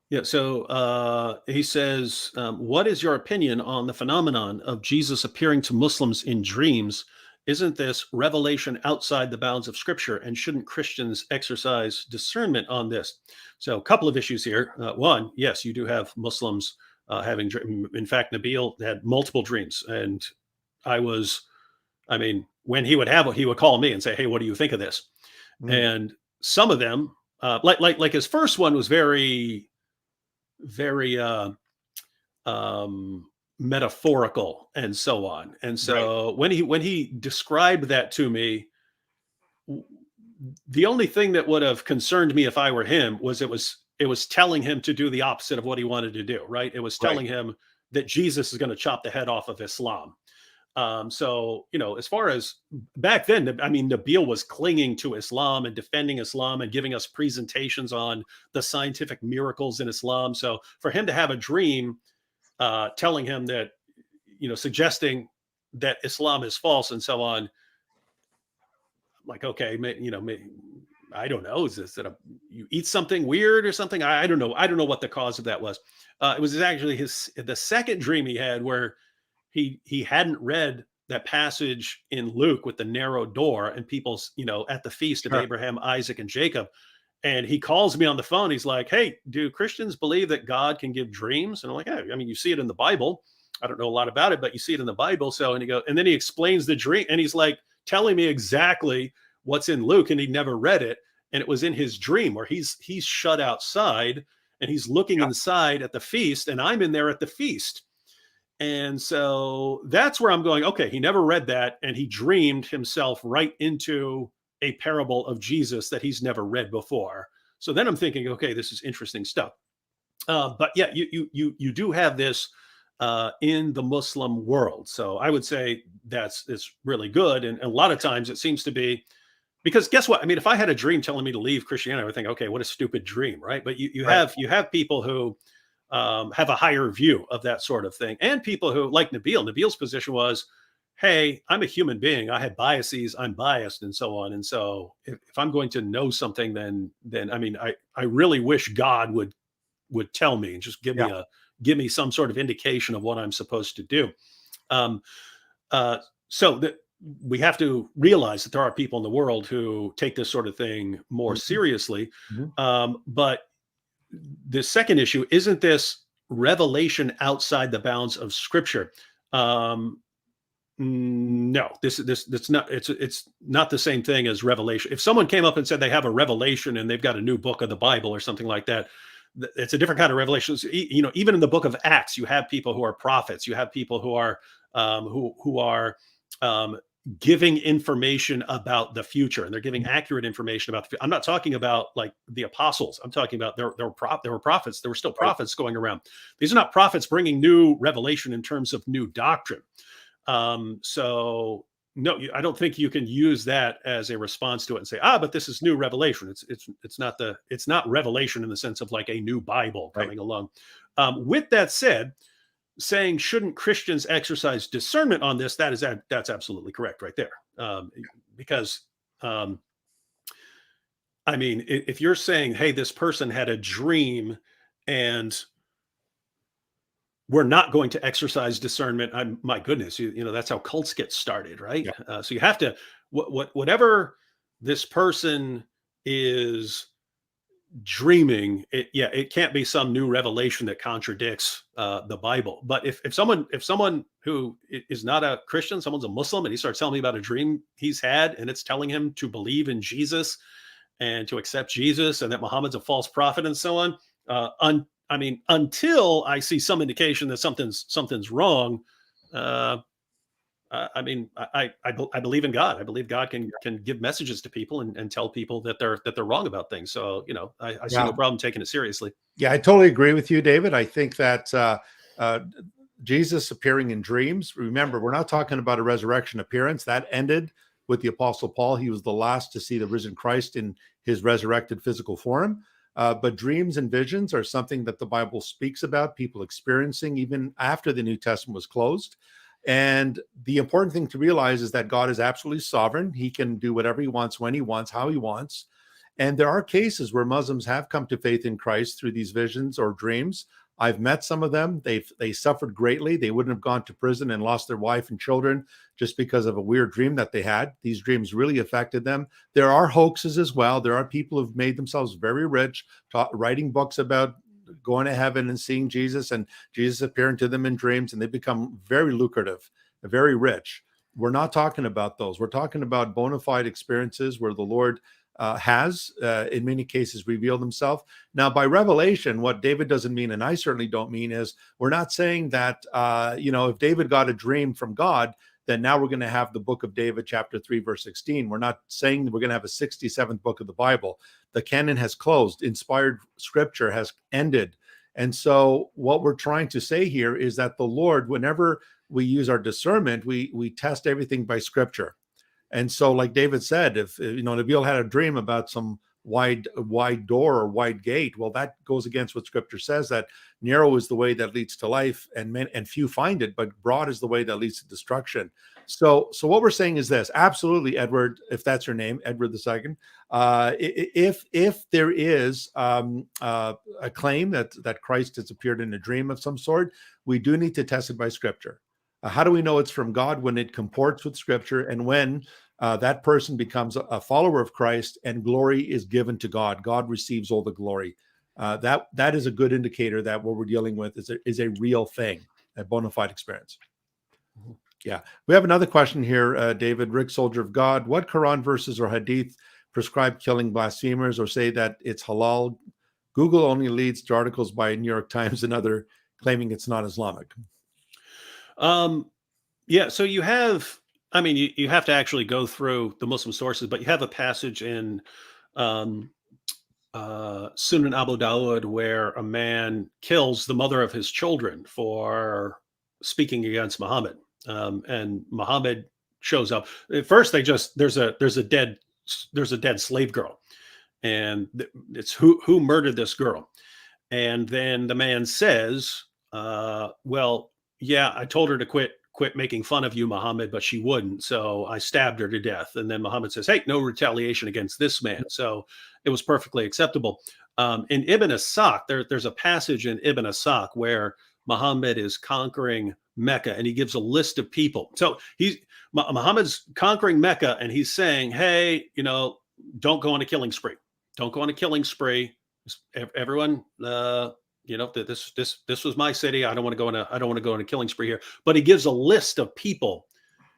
Yeah, so he says, what is your opinion on the phenomenon of Jesus appearing to Muslims in dreams isn't this revelation outside the bounds of Scripture? And shouldn't Christians exercise discernment on this? So, a couple of issues here. One, yes, you do have Muslims having. In fact, Nabil had multiple dreams, and I mean, when he would have, he would call me and say, "Hey, what do you think of this?" And some of them, like his first one was very, very metaphorical and so on. And so when he described that to me, the only thing that would have concerned me if I were him was it was telling him to do the opposite of what he wanted to do. Right? It was telling him that Jesus is going to chop the head off of Islam. So, as far as back then, I mean, Nabil was clinging to Islam and defending Islam and giving us presentations on the scientific miracles in Islam. So for him to have a dream telling him that, suggesting that Islam is false and so on, like, okay, I don't know. Is this that you eat something weird or something? I don't know. I don't know what the cause of that was. It was actually the second dream he had where he hadn't read that passage in Luke with the narrow door and people's, at the feast of Abraham, Isaac, and Jacob. And he calls me on the phone. He's like, "Hey, do Christians believe that God can give dreams?" And I'm like, "Yeah, I mean, you see it in the Bible. I don't know a lot about it, but you see it in the Bible." So, and then he explains the dream, and he's like telling me exactly what's in Luke, and he'd never read it. And it was in his dream where he's shut outside and he's looking inside at the feast, and I'm in there at the feast. And so that's where I'm going, okay, he never read that, and he dreamed himself right into a parable of Jesus that he's never read before. So then I'm thinking, okay, this is interesting stuff. But yeah, you do have this in the Muslim world. So I would say it's really good. And a lot of times it seems to be, because guess what? I mean, if I had a dream telling me to leave Christianity, I would think, okay, what a stupid dream, right? But you have people who have a higher view of that sort of thing. And people who, like Nabil's position was, hey, I'm a human being. I have biases. I'm biased and so on. And so if I'm going to know something, then I mean, I really wish God would tell me and just give me some sort of indication of what I'm supposed to do. So that we have to realize that there are people in the world who take this sort of thing more seriously. But the second issue, isn't this revelation outside the bounds of Scripture? No, that's not. It's not the same thing as revelation. If someone came up and said they have a revelation and they've got a new book of the Bible or something like that, it's a different kind of revelation. Even in the book of Acts, you have people who are prophets. You have people who are who are giving information about the future, and they're giving accurate information about I'm not talking about like the apostles. I'm talking about there were prophets. There were still prophets going around. These are not prophets bringing new revelation in terms of new doctrine. So no, I don't think you can use that as a response to it and say, but this is new revelation. It's not revelation in the sense of like a new Bible coming along. With that said, saying shouldn't Christians exercise discernment on this, that's absolutely correct right there. Because I mean, if you're saying, hey, this person had a dream and we're not going to exercise discernment, my goodness, that's how cults get started, right? So you have to, whatever this person is dreaming, it can't be some new revelation that contradicts the Bible. But if someone who is not a Christian, someone's a Muslim, and he starts telling me about a dream he's had, and it's telling him to believe in Jesus and to accept Jesus, and that Muhammad's a false prophet and so on, I mean, until I see some indication that something's wrong, I mean, I believe in God. I believe God can give messages to people and tell people that they're wrong about things. So, I see no problem taking it seriously. Yeah, I totally agree with you, David. I think that Jesus appearing in dreams, remember, we're not talking about a resurrection appearance. That ended with the Apostle Paul. He was the last to see the risen Christ in his resurrected physical form. But dreams and visions are something that the Bible speaks about, people experiencing even after the New Testament was closed. And the important thing to realize is that God is absolutely sovereign. He can do whatever he wants, when he wants, how he wants. And there are cases where Muslims have come to faith in Christ through these visions or dreams. I've met some of them. They suffered greatly. They wouldn't have gone to prison and lost their wife and children just because of a weird dream that they had. These dreams really affected them. There are hoaxes as well. There are people who've made themselves very rich, writing books about going to heaven and seeing Jesus, and Jesus appearing to them in dreams, and they become very lucrative, very rich. We're not talking about those. We're talking about bona fide experiences where the Lord has, in many cases, revealed himself. Now, by revelation, what David doesn't mean, and I certainly don't mean, is we're not saying that, if David got a dream from God, then now we're going to have the book of David, chapter 3, verse 16. We're not saying that we're going to have a 67th book of the Bible. The canon has closed. Inspired scripture has ended. And so what we're trying to say here is that the Lord, whenever we use our discernment, we test everything by scripture. And so, like David said, if Nabil had a dream about some wide door or wide gate, well, that goes against what scripture says, that narrow is the way that leads to life, and few find it, but broad is the way that leads to destruction. So what we're saying is this: absolutely, Edward, if that's your name, Edward II, if there is a claim that Christ has appeared in a dream of some sort, we do need to test it by scripture. How do we know it's from God? When it comports with scripture, and when that person becomes a follower of Christ and glory is given to God. God receives all the glory. That is a good indicator that what we're dealing with is a real thing, a bona fide experience. Yeah. We have another question here, David. Rick, Soldier of God. What Quran verses or hadith prescribe killing blasphemers or say that it's halal? Google only leads to articles by New York Times and other claiming it's not Islamic. Yeah. So you have, you have to actually go through the Muslim sources, but you have a passage in Sunan Abu Dawud where a man kills the mother of his children for speaking against Muhammad. And Muhammad shows up. At first, there's a dead slave girl, and it's who murdered this girl. And then the man says, well, yeah, I told her to quit making fun of you, Muhammad, but she wouldn't. So I stabbed her to death. And then Muhammad says, hey, no retaliation against this man. So it was perfectly acceptable. In Ibn Asaq, there's a passage in Ibn Asaq where Muhammad is conquering Mecca, and he gives a list of people. So Muhammad's conquering Mecca, and he's saying, hey, don't go on a killing spree. Don't go on a killing spree. Everyone, this was my city. I don't want to go on a killing spree here. But he gives a list of people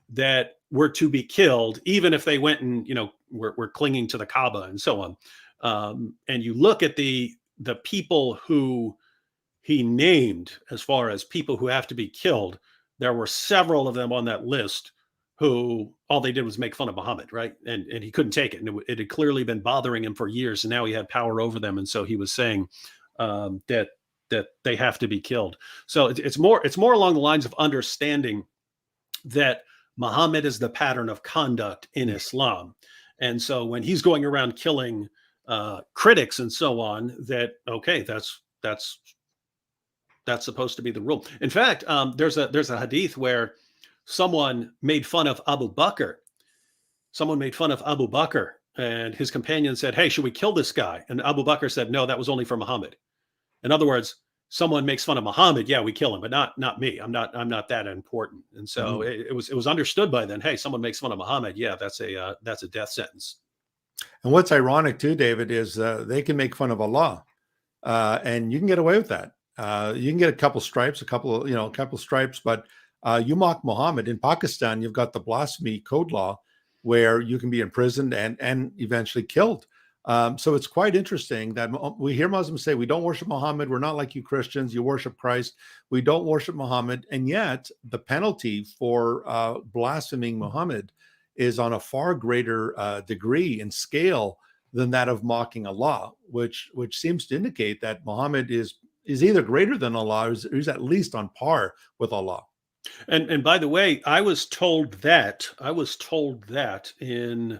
that were to be killed, even if they went and were clinging to the Kaaba and so on. And you look at the people who he named as far as people who have to be killed. There were several of them on that list who all they did was make fun of Muhammad, right? And he couldn't take it. And it had clearly been bothering him for years. And now he had power over them. And so he was saying that they have to be killed. So it's more along the lines of understanding that Muhammad is the pattern of conduct in Islam. And so when he's going around killing critics and so on, that's supposed to be the rule. In fact, there's a hadith where someone made fun of Abu Bakr. Someone made fun of Abu Bakr, and his companion said, hey, should we kill this guy? And Abu Bakr said, no, that was only for Muhammad. In other words, someone makes fun of Muhammad, yeah, we kill him, but not me. I'm not that important. And so it was understood by then, hey, someone makes fun of Muhammad, yeah, that's a death sentence. And what's ironic too, David, is they can make fun of Allah, and you can get away with that. You can get a couple stripes, but you mock Muhammad. In Pakistan, you've got the blasphemy code law where you can be imprisoned and eventually killed. So it's quite interesting that we hear Muslims say, we don't worship Muhammad. We're not like you Christians. You worship Christ. We don't worship Muhammad. And yet the penalty for blaspheming Muhammad is on a far greater degree and scale than that of mocking Allah, which seems to indicate that Muhammad is either greater than Allah or is at least on par with Allah. And by the way, I was told that in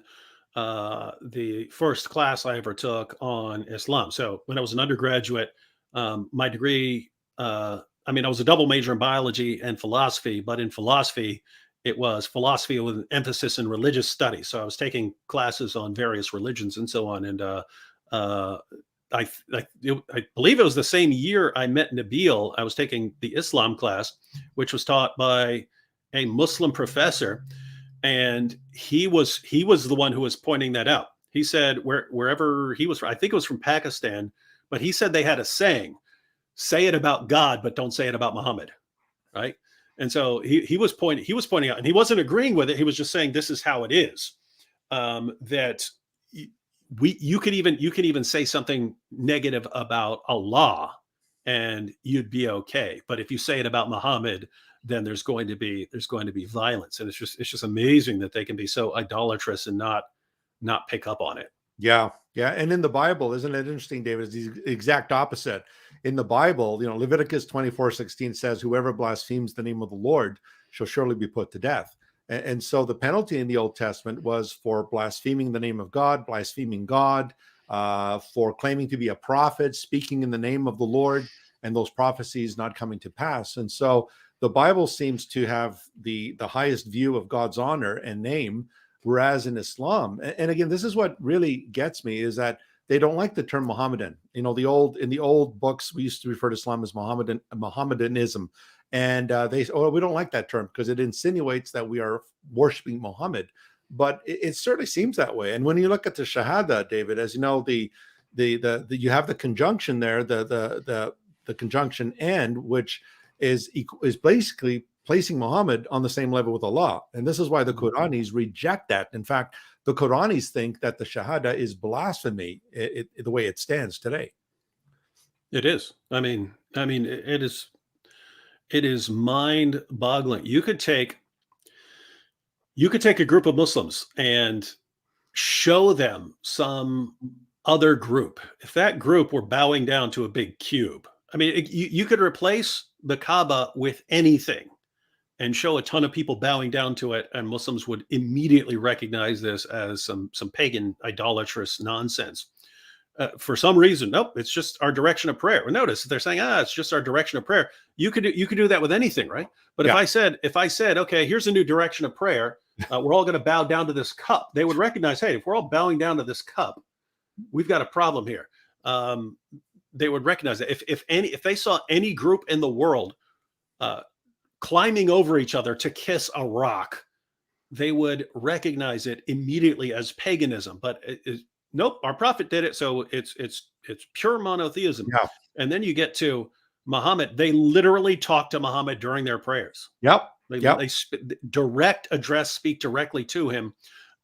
the first class I ever took on Islam. So when I was an undergraduate, my degree, I was a double major in biology and philosophy, but in philosophy, it was philosophy with an emphasis in religious studies. So I was taking classes on various religions and so on. And I believe it was the same year I met Nabil. I was taking the Islam class, which was taught by a Muslim professor, and he was the one who was pointing that out. He said wherever he was from, I think it was from Pakistan, but he said they had a saying: "Say it about God, but don't say it about Muhammad." Right? And so he was pointing out, and he wasn't agreeing with it. He was just saying this is how it is. That you could even say something negative about Allah, and you'd be okay. But if you say it about Muhammad, then there's going to be violence. And it's just amazing that they can be so idolatrous and not pick up on it. Yeah. Yeah. And in the Bible, isn't it interesting, David? It's the exact opposite. In the Bible, Leviticus 24:16 says, whoever blasphemes the name of the Lord shall surely be put to death. And so the penalty in the Old Testament was for blaspheming the name of God, blaspheming God, for claiming to be a prophet, speaking in the name of the Lord, and those prophecies not coming to pass. And so the Bible seems to have the highest view of God's honor and name, whereas in Islam, and again, this is what really gets me, is that they don't like the term Mohammedan. In the old books, we used to refer to Islam as Mohammedanism. And we don't like that term because it insinuates that we are worshiping Muhammad. But it certainly seems that way. And when you look at the Shahada, David, as you know, the you have the conjunction there, the conjunction "and," which is basically placing Muhammad on the same level with Allah. And this is why the Quranis reject that. In fact, the Quranis think that the Shahada is blasphemy, the way it stands today. It is. I mean, it is. It is mind-boggling. You could take a group of Muslims and show them some other group. If that group were bowing down to a big cube, I mean, you could replace the Kaaba with anything and show a ton of people bowing down to it, and Muslims would immediately recognize this as some pagan idolatrous nonsense. For some reason, nope, it's just our direction of prayer. Well, notice they're saying, it's just our direction of prayer. You could do that with anything, right? But yeah. If I said, okay, here's a new direction of prayer, we're all going to bow down to this cup, they would recognize, hey, if we're all bowing down to this cup, we've got a problem here. They would recognize that if they saw any group in the world climbing over each other to kiss a rock, they would recognize it immediately as paganism. But nope, our prophet did it, so it's pure monotheism. Yeah. And then you get to Muhammad. They literally talk to Muhammad during their prayers. Yep. They speak directly to him.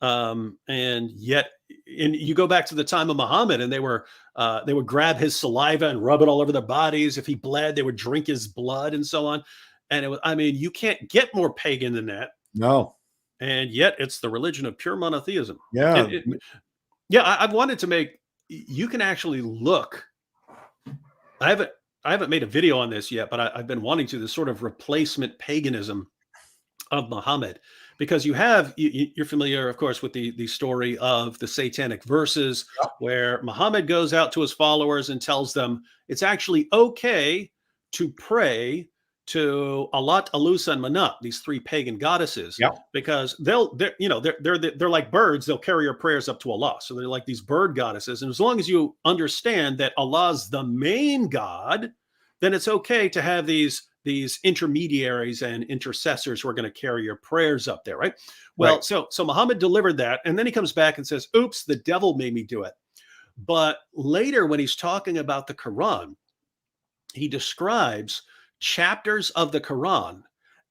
And yet, you go back to the time of Muhammad, and they would grab his saliva and rub it all over their bodies. If he bled, they would drink his blood and so on. And you can't get more pagan than that. No. And yet it's the religion of pure monotheism. Yeah. I've wanted to make, you can actually look. I haven't made a video on this yet, but I've been wanting to, this sort of replacement paganism of Muhammad, because you're familiar, of course, with the story of the satanic verses, where Muhammad goes out to his followers and tells them it's actually okay to pray to Alat, Alusa, and Manat, these three pagan goddesses, because they're like birds. They'll carry your prayers up to Allah. So they're like these bird goddesses. And as long as you understand that Allah's the main God, then it's okay to have these intermediaries and intercessors who are going to carry your prayers up there, right? Well, so Muhammad delivered that, and then he comes back and says, oops, the devil made me do it. But later, when he's talking about the Quran, he describes chapters of the Quran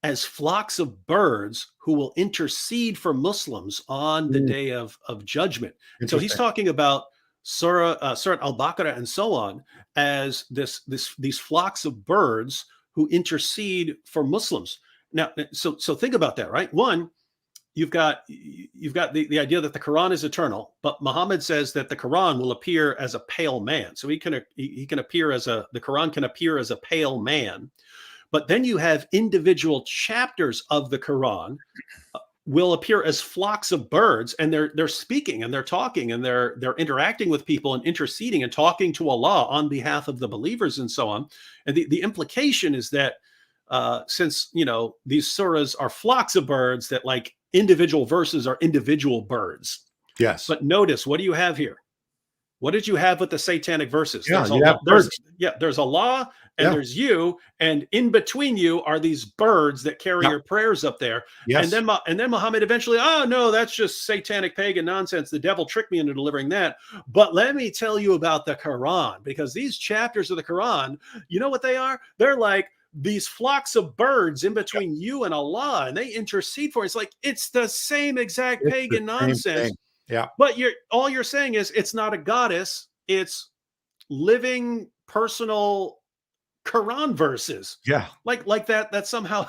as flocks of birds who will intercede for Muslims on the day of judgment. And so he's talking about Surah Al-Baqarah and so on as these flocks of birds who intercede for Muslims. Now, so think about that, right? One, you've got the idea that the Quran is eternal, but Muhammad says that the Quran will appear as a pale man. So the Quran can appear as a pale man. But then you have individual chapters of the Quran will appear as flocks of birds, and they're speaking and they're talking and they're interacting with people and interceding and talking to Allah on behalf of the believers and so on. And the implication is that since these surahs are flocks of birds, that like individual verses are individual birds. Yes. But notice, what do you have here? what did you have with the satanic verses? Yeah, you have birds. There's Allah and there's you, and in between you are these birds that carry your prayers up there. Yes. And then Muhammad eventually, oh no, that's just satanic pagan nonsense. The devil tricked me into delivering that. But let me tell you about the Quran, because these chapters of the Quran, you know what they are? They're like these flocks of birds in between you and Allah, and they intercede for it. It's like it's the same exact pagan nonsense. Yeah. But all you're saying is it's not a goddess, it's living personal Quran verses. Yeah. Like that somehow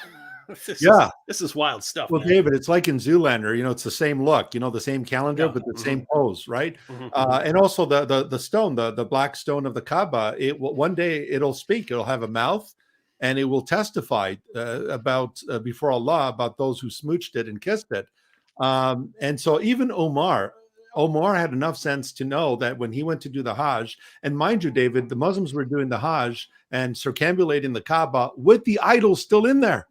this is wild stuff. Well, man. David, it's like in Zoolander, it's the same look, the same calendar, but the same pose, right? And also the stone, the black stone of the Kaaba, one day it'll speak, it'll have a mouth, and it will testify about before Allah about those who smooched it and kissed it. And so even Omar had enough sense to know that when he went to do the Hajj, and mind you, David, the Muslims were doing the Hajj and circumambulating the Kaaba with the idols still in there.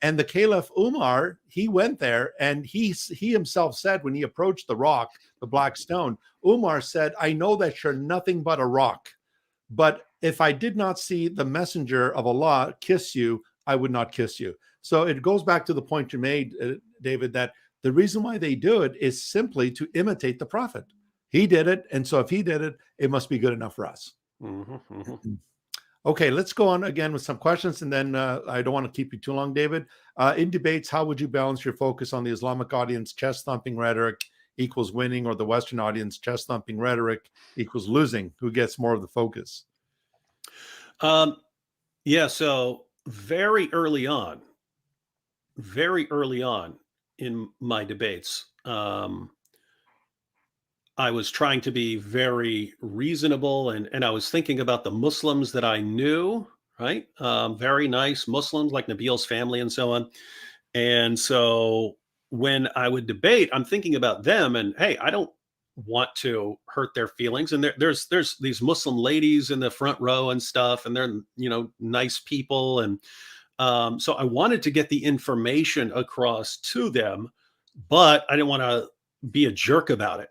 And the Caliph Umar, he went there, and he himself said when he approached the rock, the black stone, Umar said, I know that you're nothing but a rock, but if I did not see the messenger of Allah kiss you, I would not kiss you. So it goes back to the point you made, David, that the reason why they do it is simply to imitate the prophet. He did it. And so if he did it, it must be good enough for us. Okay, let's go on again with some questions. And then I don't want to keep you too long, David. In debates, how would you balance your focus on the Islamic audience chest thumping rhetoric equals winning, or the Western audience chest thumping rhetoric equals losing? Who gets more of the focus? Yeah, so very early on in my debates, I was trying to be very reasonable, and I was thinking about the Muslims that I knew, right? Very nice Muslims like Nabil's family and so on. And so when I would debate, I'm thinking about them, and hey, I don't want to hurt their feelings. And there's these Muslim ladies in the front row and stuff, and they're nice people, and so I wanted to get the information across to them, but I didn't want to be a jerk about it.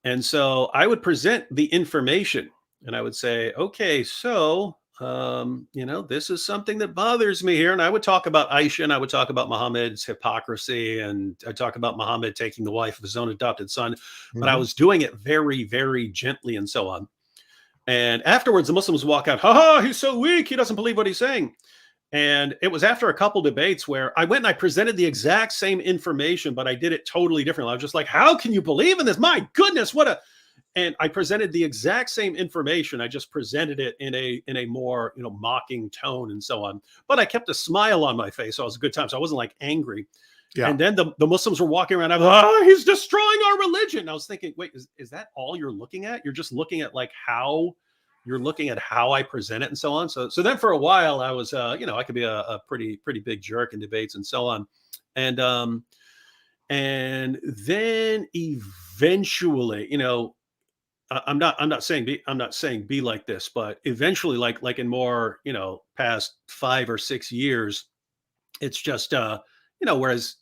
And so I would present the information, and I would say, okay, so, this is something that bothers me here. And I would talk about Aisha, and I would talk about Muhammad's hypocrisy, and I talk about Muhammad taking the wife of his own adopted son, but I was doing it very, very gently and so on. And afterwards, the Muslims walk out, he's so weak, he doesn't believe what he's saying. And it was after a couple debates where I went and I presented the exact same information, but I did it totally differently. I was just like, how can you believe in this? My goodness, and I presented the exact same information. I just presented it in a more, mocking tone and so on. But I kept a smile on my face. So it was a good time. So I wasn't like angry. Yeah. And then the Muslims were walking around. I was, he's destroying our religion. I was thinking, wait, is that all you're looking at? You're just looking at you're looking at how I present it and so on. So then for a while I was, I could be a pretty big jerk in debates and so on. And then eventually, I'm not saying be like this, but eventually, like in more, past 5 or 6 years, it's just, whereas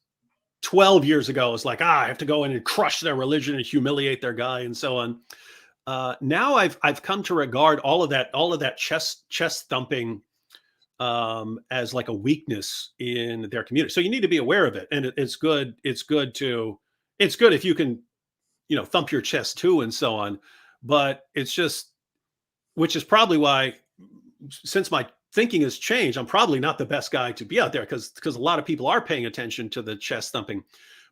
12 years ago, it's like, I have to go in and crush their religion and humiliate their guy and so on. Now I've come to regard all of that chest thumping as like a weakness in their community. So you need to be aware of it, and it's good if you can, thump your chest too and so on. But it's just, which is probably why, since my thinking has changed, I'm probably not the best guy to be out there, because a lot of people are paying attention to the chest thumping.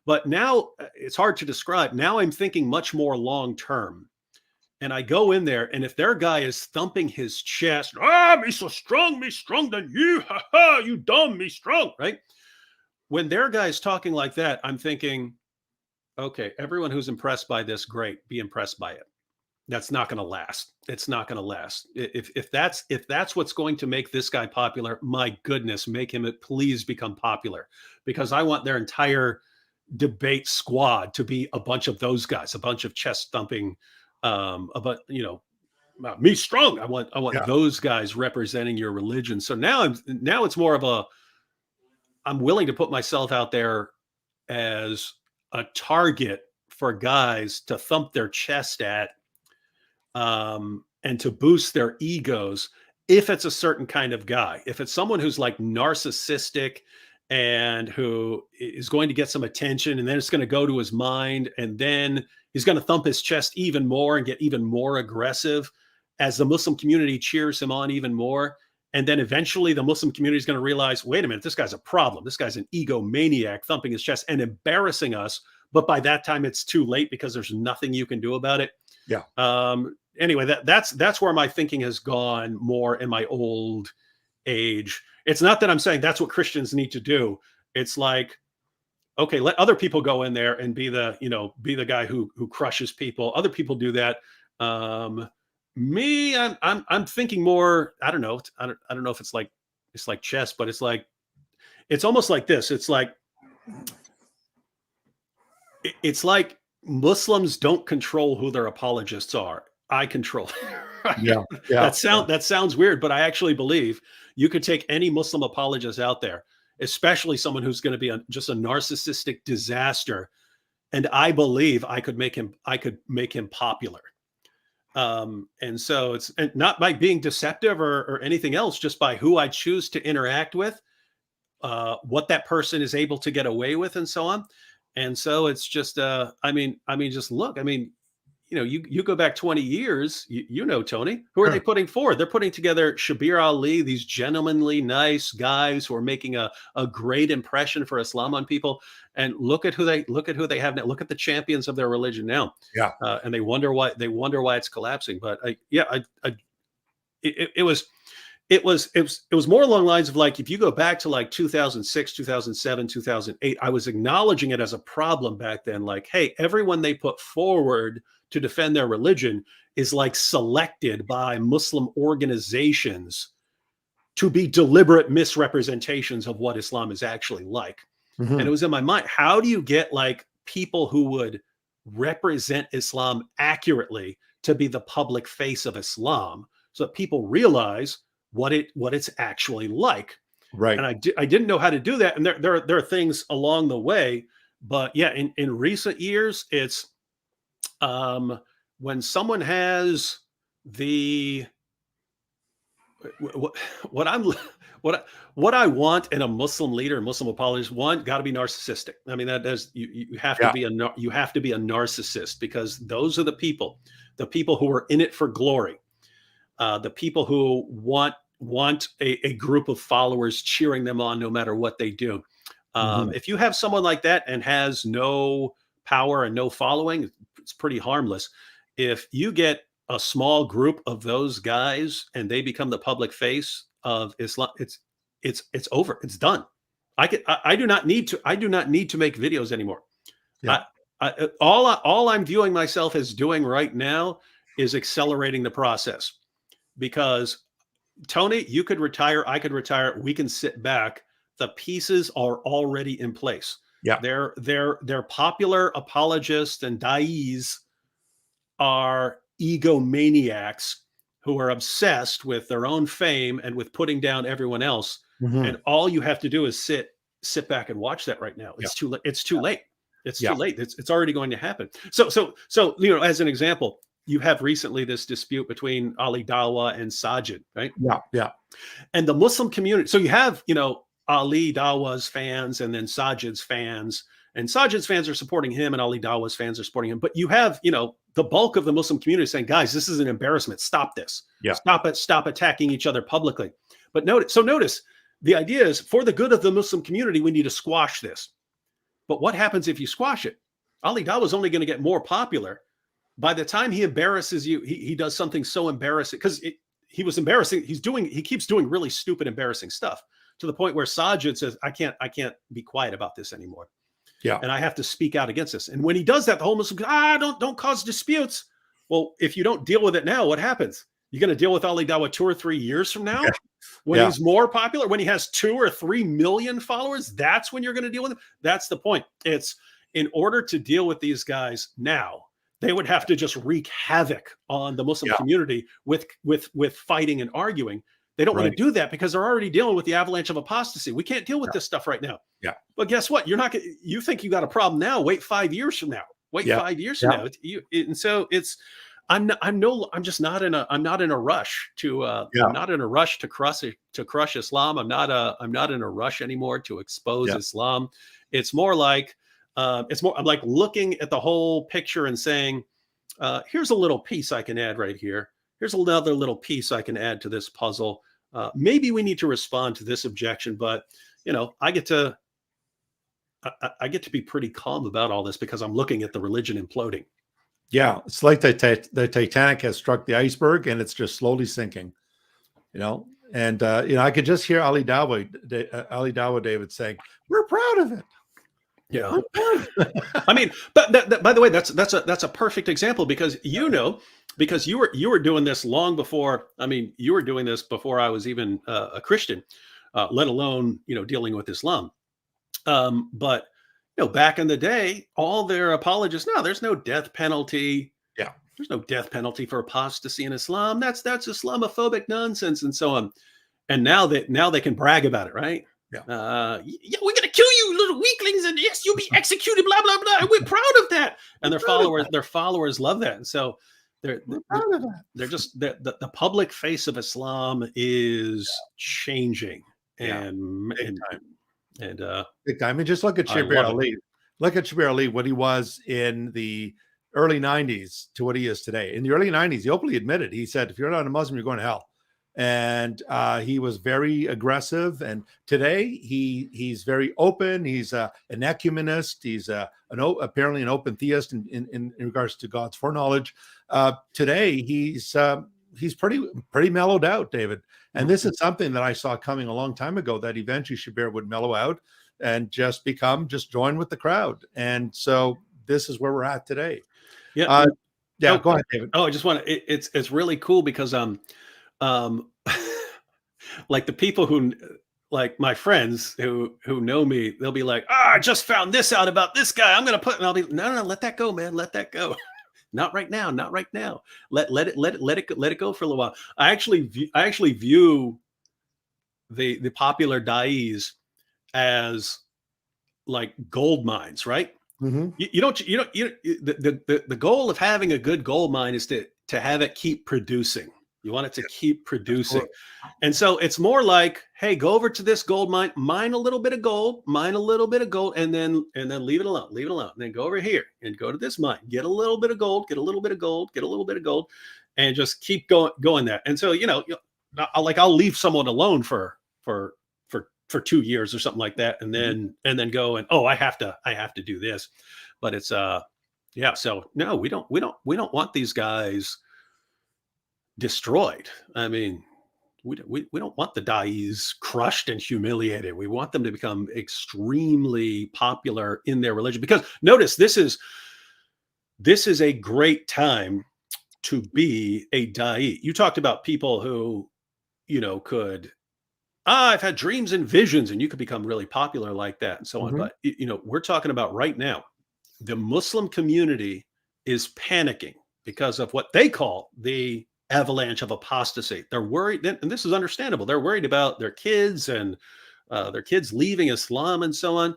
But now it's hard to describe. Now I'm thinking much more long term. And I go in there, and if their guy is thumping his chest, me strong than you, you dumb, me strong, right? When their guy is talking like that, I'm thinking, okay, everyone who's impressed by this, great, be impressed by it. That's not going to last. It's not going to last. If that's what's going to make this guy popular, my goodness, make him please become popular, because I want their entire debate squad to be a bunch of those guys, a bunch of chest thumping. About me strong. I want those guys representing your religion. So now it's more of I'm willing to put myself out there as a target for guys to thump their chest at, and to boost their egos if it's a certain kind of guy. If it's someone who's like narcissistic and who is going to get some attention, and then it's going to go to his mind, and then he's going to thump his chest even more and get even more aggressive as the Muslim community cheers him on even more. And then eventually the Muslim community is going to realize, wait a minute, this guy's a problem. This guy's an egomaniac thumping his chest and embarrassing us. But by that time, it's too late because there's nothing you can do about it. Yeah. Anyway, that's where my thinking has gone more in my old age. It's not that I'm saying that's what Christians need to do. It's like, okay, let other people go in there and be the guy who crushes people. Other people do that. Me, I'm thinking more. I don't know. I don't know if it's like chess, but it's almost like this. It's like Muslims don't control who their apologists are. I control. Yeah. That sounds weird, but I actually believe you could take any Muslim apologist out there, especially someone who's going to be just a narcissistic disaster, and I believe I could make him popular. And so it's not by being deceptive or anything else, just by who I choose to interact with, what that person is able to get away with, and so on. And so it's just, just look, you go back 20 years, Tony, who are they putting forward? They're putting together Shabir Ali, these gentlemanly, nice guys who are making a great impression for Islam on people. And look at who they have now. Look at the champions of their religion now. Yeah. And they wonder why it's collapsing. But it was more along the lines of like, if you go back to like 2006, 2007, 2008, I was acknowledging it as a problem back then. Like, hey, everyone they put forward to defend their religion is like selected by Muslim organizations to be deliberate misrepresentations of what Islam is actually like. Mm-hmm. And it was in my mind, how do you get like people who would represent Islam accurately to be the public face of Islam so that people realize what it's actually like? Right. And I didn't know how to do that. And there are things along the way, but yeah, in recent years, it's when someone has what I want in a Muslim leader, Muslim apologist, one, got to be narcissistic. I mean, you have to be a narcissist, because those are the people who are in it for glory, the people who want a group of followers cheering them on no matter what they do. If you have someone like that and has no power and no following, it's pretty harmless. If you get a small group of those guys and they become the public face of Islam, it's over. It's done. I do not need to make videos anymore. Yeah. All I'm viewing myself as doing right now is accelerating the process, because Tony, you could retire, I could retire, we can sit back. The pieces are already in place. Yeah. They're popular apologists and da'is are egomaniacs who are obsessed with their own fame and with putting down everyone else. Mm-hmm. And all you have to do is sit back and watch that right now. It's too late. It's too late. It's too late. It's already going to happen. So as an example, you have recently this dispute between Ali Dawah and Sajid, right? Yeah, yeah. And the Muslim community. So you have, Ali Dawah's fans and then Sajid's fans. And Sajid's fans are supporting him and Ali Dawah's fans are supporting him. But you have, the bulk of the Muslim community saying, guys, this is an embarrassment. Stop this. Yeah. Stop attacking each other publicly. But notice, the idea is, for the good of the Muslim community, we need to squash this. But what happens if you squash it? Ali Dawah is only going to get more popular. By the time he embarrasses you, he does something so embarrassing, because he was embarrassing. He keeps doing really stupid, embarrassing stuff, to the point where Sajid says, I can't be quiet about this anymore. Yeah. And I have to speak out against this. And when he does that, the whole Muslim goes, don't cause disputes. Well, if you don't deal with it now, what happens? You're going to deal with Ali Dawah 2 or 3 years from now, when he's more popular, when he has 2 or 3 million followers. That's when you're going to deal with him. That's the point. It's, in order to deal with these guys now, they would have to just wreak havoc on the Muslim community with fighting and arguing. They don't want to do that because they're already dealing with the avalanche of apostasy. We can't deal with this stuff right now. Yeah. But guess what? You think you got a problem now. Wait 5 years from now. Wait 5 years from now. And so it's, I'm just not in a, I'm not in a rush to, I'm not in a rush to crush Islam. I'm not in a rush anymore to expose Islam. It's more like, I'm like looking at the whole picture and saying, here's a little piece I can add right here. Here's another little piece I can add to this puzzle. Maybe we need to respond to this objection, but I get to be pretty calm about all this because I'm looking at the religion imploding. Yeah, it's like the Titanic has struck the iceberg and it's just slowly sinking. And I could just hear Ali Dawa David saying, "We're proud of it." Yeah, I mean, but by the way, that's a perfect example because because you were doing this long before. I mean, you were doing this before I was even a Christian, let alone dealing with Islam. But back in the day, all their apologists, no, there's no death penalty. Yeah, there's no death penalty for apostasy in Islam. That's Islamophobic nonsense and so on. And now they can brag about it, right? Yeah. Yeah, we're gonna kill you, little weaklings, and yes, you'll be executed. Blah blah blah. And we're proud of that. And their followers love that. And so they're just the public face of Islam is changing. And big time. I mean, just look at Shabir Ali. Look at Shabir Ali, what he was in the early 90s to what he is today. In the early 90s, he openly admitted, he said, if you're not a Muslim, you're going to hell. And he was very aggressive. And today he's very open. He's an ecumenist. He's apparently an open theist in regards to God's foreknowledge. Today he's pretty mellowed out, David. And this is something that I saw coming a long time ago, that eventually Shabir would mellow out and just join with the crowd. And so this is where we're at today. Yeah. Go ahead, David. Oh, I just want to, it's really cool because, like the people who, like my friends who know me, they'll be like, I just found this out about this guy. I'm going to put, and I'll be, no, let that go, man. Let that go. Not right now. Not right now. Let it go for a little while. I actually view the popular da'is as like gold mines, right? Mm-hmm. The goal of having a good gold mine is to have it keep producing. You want it to keep producing. And so it's more like, hey, go over to this gold mine a little bit of gold, and then leave it alone. And then go over here and go to this mine, get a little bit of gold, get a little bit of gold, and just keep going that. And so, I'll leave someone alone for 2 years or something like that. And then go and, I have to do this. But it's, so no, we don't want these guys destroyed. I mean, we don't want the da'is crushed and humiliated. We want them to become extremely popular in their religion, because notice this is a great time to be a da'i. You talked about people who could, I've had dreams and visions, and you could become really popular like that and so on. But we're talking about right now, the Muslim community is panicking because of what they call the avalanche of apostasy. They're worried, and this is understandable. They're worried about their kids and their kids leaving Islam and so on.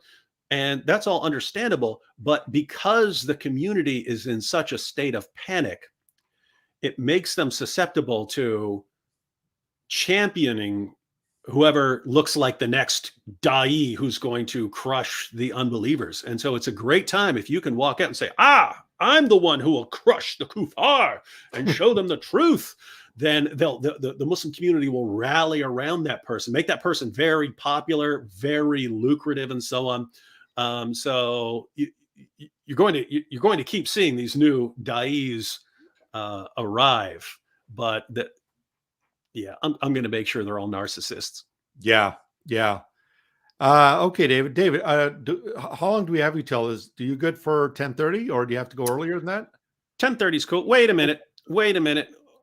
And that's all understandable. But because the community is in such a state of panic, it makes them susceptible to championing whoever looks like the next da'i who's going to crush the unbelievers. And so it's a great time if you can walk out and say, I'm the one who will crush the kuffar and show them the truth. Then the Muslim community will rally around that person, make that person very popular, very lucrative, and so on. So you're going to keep seeing these new da'is arrive, but I'm going to make sure they're all narcissists. Yeah. Okay, David. How long do we have you till? Do you good for 10:30, or do you have to go earlier than that? 10:30 is cool. Wait a minute.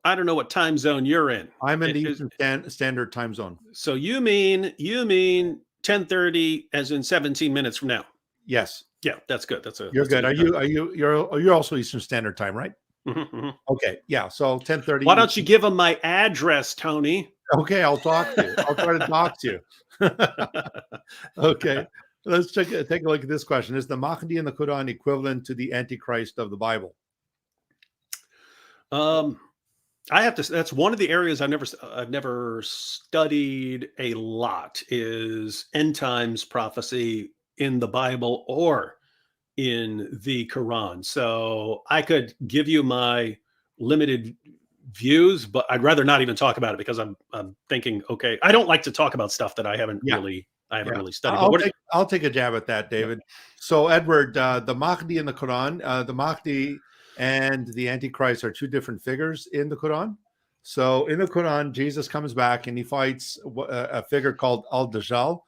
I don't know what time zone you're in. I'm in the Eastern Standard Time Zone. So you mean 10:30 as in 17 minutes from now? Yes. Yeah, that's good. You're good. You're also Eastern Standard Time, right? Mm-hmm. Okay. Yeah. So 10:30. Why don't you give them my address, Tony? Okay, I'll talk to you. I'll try to talk to you. Okay. Let's take a look at this question. Is the Mahdi in the Quran equivalent to the Antichrist of the Bible? I have to. That's one of the areas I've never studied a lot is end times prophecy in the Bible or in the Quran. So I could give you my limited views, but I'd rather not even talk about it because I'm thinking, okay, I don't like to talk about stuff that Yeah. I haven't Yeah, really studied. But I'll take a jab at that, David. So, Edward, the Mahdi in the Quran, the Mahdi and the Antichrist are two different figures in the Quran. So, in the Quran, Jesus comes back and he fights a figure called Al-Dajjal,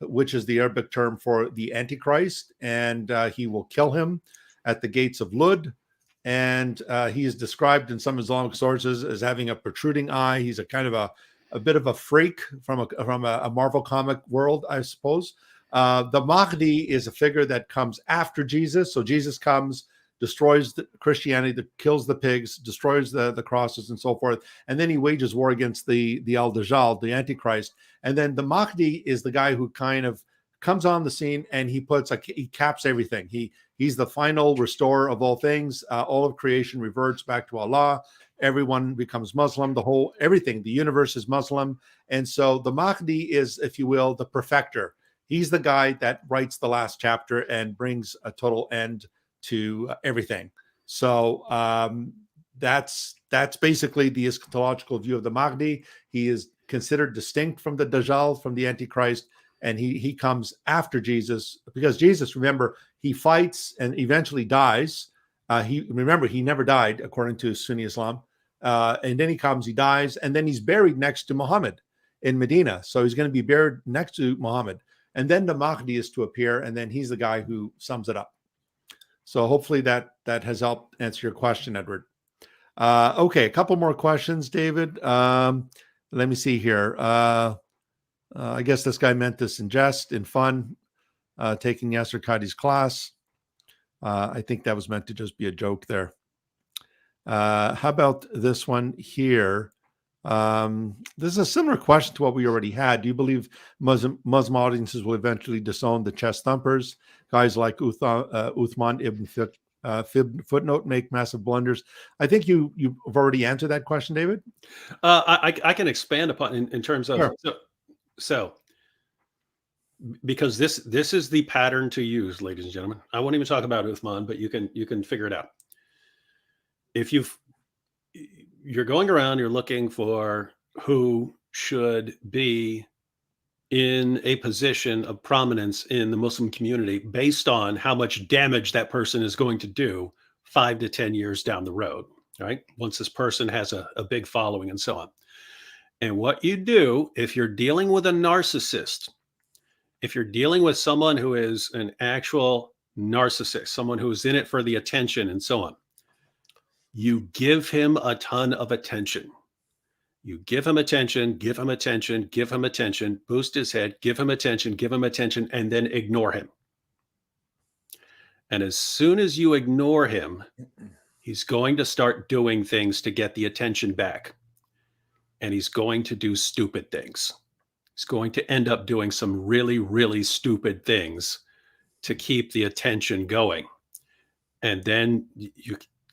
which is the Arabic term for the Antichrist, and he will kill him at the gates of Lud. And he is described in some Islamic sources as having a protruding eye. He's a kind of a bit of a freak from a Marvel comic world, I suppose. The Mahdi is a figure that comes after Jesus. So Jesus comes, destroys Christianity, kills the pigs, destroys the crosses and so forth. And then he wages war against the Al-Dajjal, the Antichrist. And then the Mahdi is the guy who kind of comes on the scene and he caps everything. He's the final restorer of all things. All of creation reverts back to Allah. Everyone becomes Muslim. The universe is Muslim. And so the Mahdi is, if you will, the perfecter. He's the guy that writes the last chapter and brings a total end to everything. So that's basically the eschatological view of the Mahdi. He is considered distinct from the Dajjal, from the Antichrist, and he comes after Jesus because Jesus, remember, he fights and eventually dies. He never died according to Sunni Islam. And then he comes, he dies, and then he's buried next to Muhammad in Medina. So he's going to be buried next to Muhammad. And then the Mahdi is to appear, and then he's the guy who sums it up. So hopefully that has helped answer your question, Edward. Okay, a couple more questions, David. Let me see here. I guess this guy meant this in jest, in fun, taking Yasser Qadi's class. I think that was meant to just be a joke there. How about this one here? This is a similar question to what we already had. Do you believe Muslim audiences will eventually disown the chest thumpers? Guys like Uthman ibn Footnote make massive blunders. I think you've already answered that question, David. I can expand upon in terms of sure. So because this is the pattern to use, ladies and gentlemen. I won't even talk about Uthman, but you can figure it out. If you're going around, you're looking for who should be in a position of prominence in the Muslim community based on how much damage that person is going to do 5 to 10 years down the road, right? Once this person has a big following and so on. And what you do, if you're dealing with a narcissist, if you're dealing with someone who is an actual narcissist, someone who's in it for the attention and so on, you give him a ton of attention. You give him attention, give him attention, give him attention, boost his head, give him attention, and then ignore him. And as soon as you ignore him, he's going to start doing things to get the attention back. And he's going to do stupid things. He's going to end up doing some really, really stupid things to keep the attention going. And then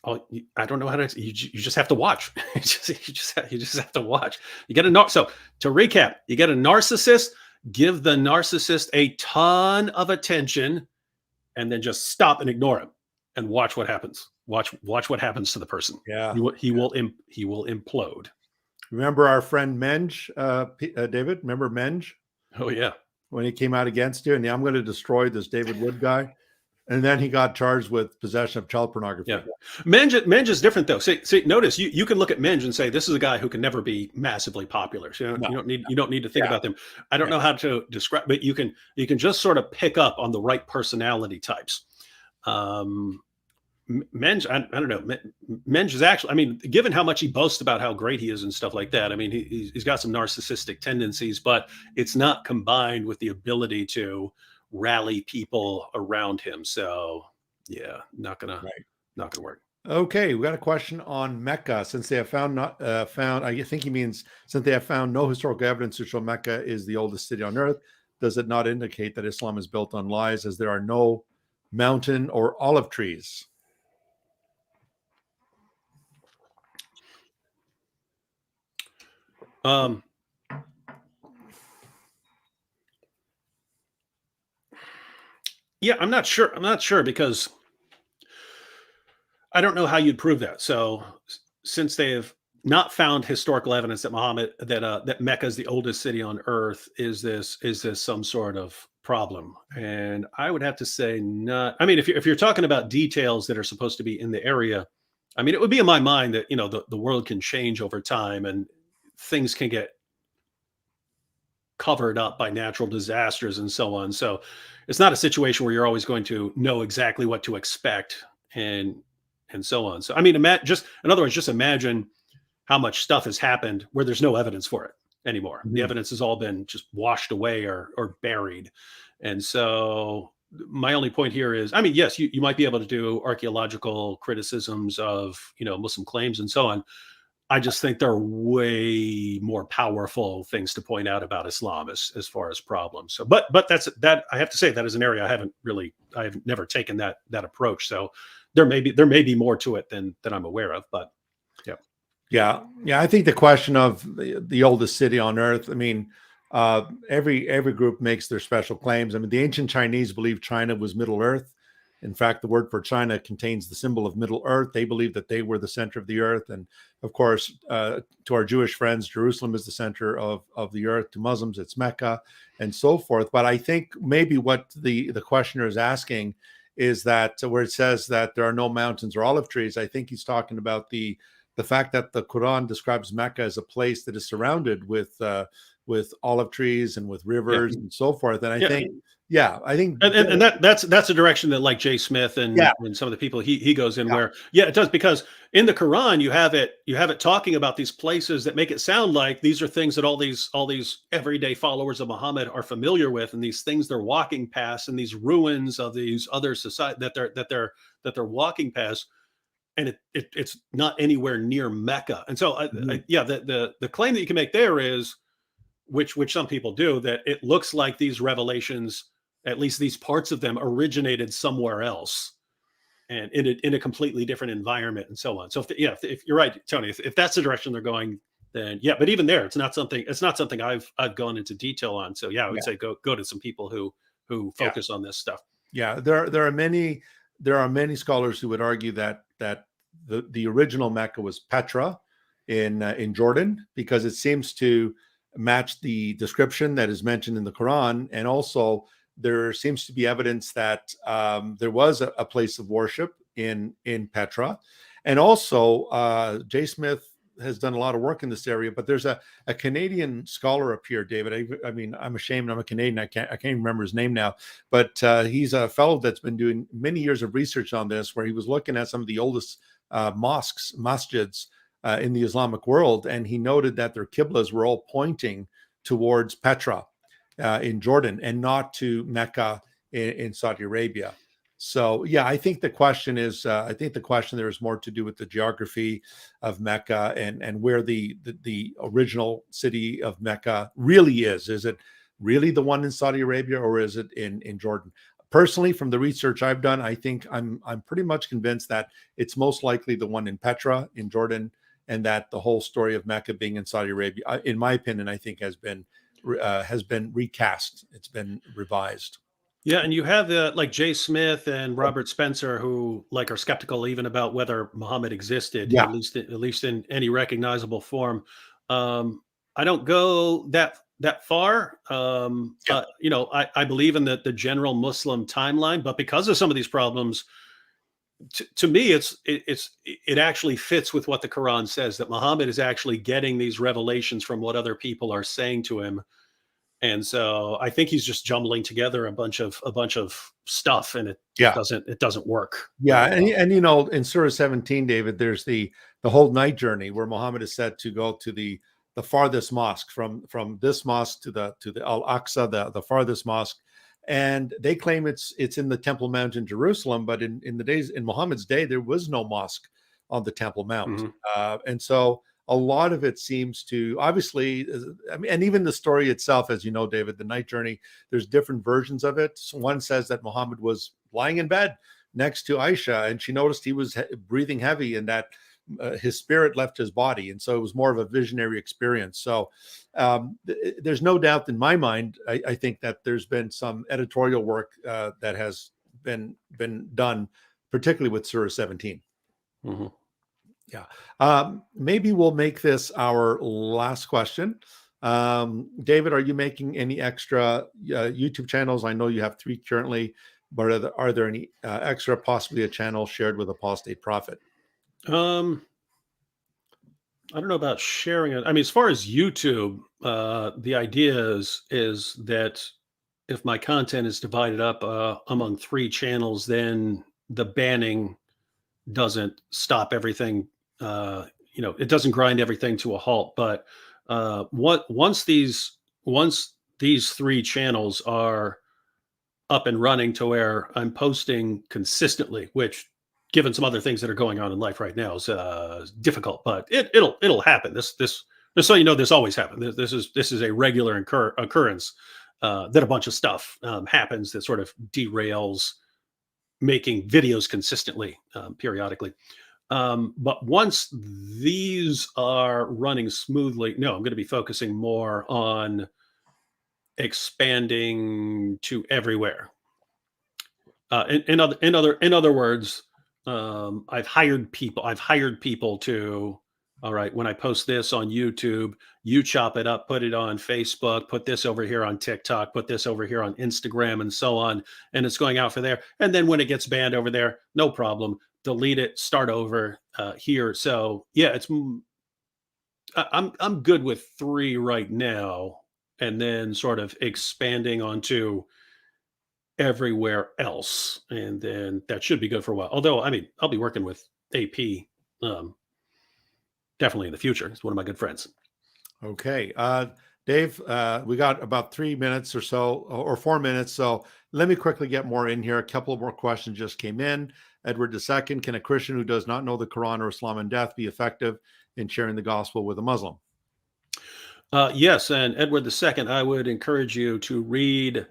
I don't know how to. You just have to watch. you just have to watch. You get so to recap, you get a narcissist. Give the narcissist a ton of attention, and then just stop and ignore him, and watch what happens. Watch what happens to the person. Yeah, he will implode. Remember our friend Menge, David? Remember Menge? Oh yeah, when he came out against you, and I'm going to destroy this David Wood guy. And then he got charged with possession of child pornography. Yeah, Menge is different though. See, notice you can look at Menge and say this is a guy who can never be massively popular. So you don't need to think about them. I don't know how to describe, but you can just sort of pick up on the right personality types. Menge, I don't know. Menge is actually, I mean, given how much he boasts about how great he is and stuff like that, I mean, he's got some narcissistic tendencies, but it's not combined with the ability to rally people around him. So yeah, not gonna work. Okay, we got a question on Mecca. Since they have found I think he means since they have found no historical evidence to show Mecca is the oldest city on earth, does it not indicate that Islam is built on lies, as there are no mountain or olive trees? Um, yeah, I'm not sure. I'm not sure because I don't know how you'd prove that. So, since they have not found historical evidence that that Mecca is the oldest city on earth, is this some sort of problem? And I would have to say not. I mean, if you're talking about details that are supposed to be in the area, I mean, it would be in my mind that the world can change over time and things can get covered up by natural disasters and so on. So it's not a situation where you're always going to know exactly what to expect and so on. So I mean, just in other words, just imagine how much stuff has happened where there's no evidence for it anymore. The Mhm. evidence has all been just washed away or buried. And so my only point here is, I mean, yes, you might be able to do archaeological criticisms of, Muslim claims and so on. I just think there are way more powerful things to point out about Islam as far as problems. So, but that I have to say that is an area I have never taken that approach. So there may be more to it than I'm aware of. But yeah, Yeah. I think the question of the oldest city on earth. I mean, every group makes their special claims. I mean, the ancient Chinese believed China was Middle Earth. In fact, the word for China contains the symbol of Middle Earth. They believed that they were the center of the earth, and of course, to our Jewish friends, Jerusalem is the center of the earth. To Muslims, it's Mecca, and so forth. But I think maybe what the questioner is asking is that where it says that there are no mountains or olive trees, I think he's talking about the fact that the Quran describes Mecca as a place that is surrounded with olive trees and with yeah, rivers and so forth. And I yeah. think, yeah, I think, And that's a direction that like Jay Smith yeah, and some of the people he goes in yeah, where it does, because in the Quran you have it talking about these places that make it sound like these are things that all these everyday followers of Muhammad are familiar with, and these things they're walking past, and these ruins of these other society that they're walking past, and it's not anywhere near Mecca. And so mhm, yeah, the claim that you can make there is, which some people do, that it looks like these revelations, at least these parts of them, originated somewhere else and in a completely different environment and so on. So if you're right, Tony, if that's the direction they're going, then yeah. But even there, it's not something I've gone into detail on. So yeah, I would yeah, say go to some people who yeah, focus on this stuff. yeah. There are many scholars who would argue that the original Mecca was Petra in Jordan, because it seems to match the description that is mentioned in the Quran, and also there seems to be evidence that there was a place of worship in Petra, and also Jay Smith has done a lot of work in this area. But there's a Canadian scholar up here, David. I mean, I'm ashamed I'm a Canadian. I can't remember his name now, but he's a fellow that's been doing many years of research on this, where he was looking at some of the oldest masjids in the Islamic world, and he noted that their qiblas were all pointing towards Petra in Jordan and not to Mecca in Saudi Arabia. So yeah, I think the question there is more to do with the geography of Mecca and where the original city of Mecca really is. Is it really the one in Saudi Arabia, or is it in Jordan? Personally, from the research I've done, I think I'm pretty much convinced that it's most likely the one in Petra in Jordan, and that the whole story of Mecca being in Saudi Arabia, in my opinion, I think has been recast. It's been revised. Yeah, and you have like Jay Smith and Robert Spencer, who like are skeptical even about whether Muhammad existed, Yeah, at least in any recognizable form. I don't go that far. yeah, I believe in the general Muslim timeline, but because of some of these problems, to me, it actually fits with what the Quran says, that Muhammad is actually getting these revelations from what other people are saying to him. And so I think he's just jumbling together a bunch of stuff, and it it yeah. doesn't it doesn't work Yeah, very and well. in Surah 17, David, there's the whole night journey where Muhammad is said to go to the farthest mosque, from this mosque to the Al Aqsa, the farthest mosque, and they claim it's in the Temple Mount in Jerusalem, but in Muhammad's day there was no mosque on the Temple Mount, Mhm. and so a lot of it seems to obviously, I mean, and even the story itself, as you know, David, the night journey, there's different versions of it. So one says that Muhammad was lying in bed next to Aisha, and she noticed he was breathing heavy, and that his spirit left his body, and so it was more of a visionary experience. So there's no doubt in my mind. I think that there's been some editorial work that has been done, particularly with Surah 17. Mm-hmm. Yeah. Maybe we'll make this our last question. David, are you making any extra YouTube channels? I know you have 3 currently, but are there any extra, possibly a channel shared with Apostate Prophet? I don't know about sharing it. I mean, as far as YouTube, the idea is that if my content is divided up among 3 channels, then the banning doesn't stop everything. It doesn't grind everything to a halt. But once these 3 channels are up and running to where I'm posting consistently, which, given some other things that are going on in life right now, is difficult, but it'll happen. This just so you know, this always happens. This is a regular occurrence that a bunch of stuff happens that sort of derails making videos consistently, periodically. But once these are running smoothly, no, I'm going to be focusing more on expanding to everywhere. In other words, I've hired people to, all right, when I post this on YouTube, you chop it up, put it on Facebook, put this over here on TikTok, put this over here on Instagram, and so on, and it's going out for there. And then when it gets banned over there, no problem, delete it, start over here. So yeah, I'm good with 3 right now, and then sort of expanding onto everywhere else, and then that should be good for a while. Although, I mean, I'll be working with AP definitely in the future. It's one of my good friends. Okay. Dave, we got about 3 minutes or so, or 4 minutes. So let me quickly get more in here. A couple of more questions just came in. Edward II, can a Christian who does not know the Quran or Islam in death be effective in sharing the gospel with a Muslim? Yes. And Edward II, I would encourage you to read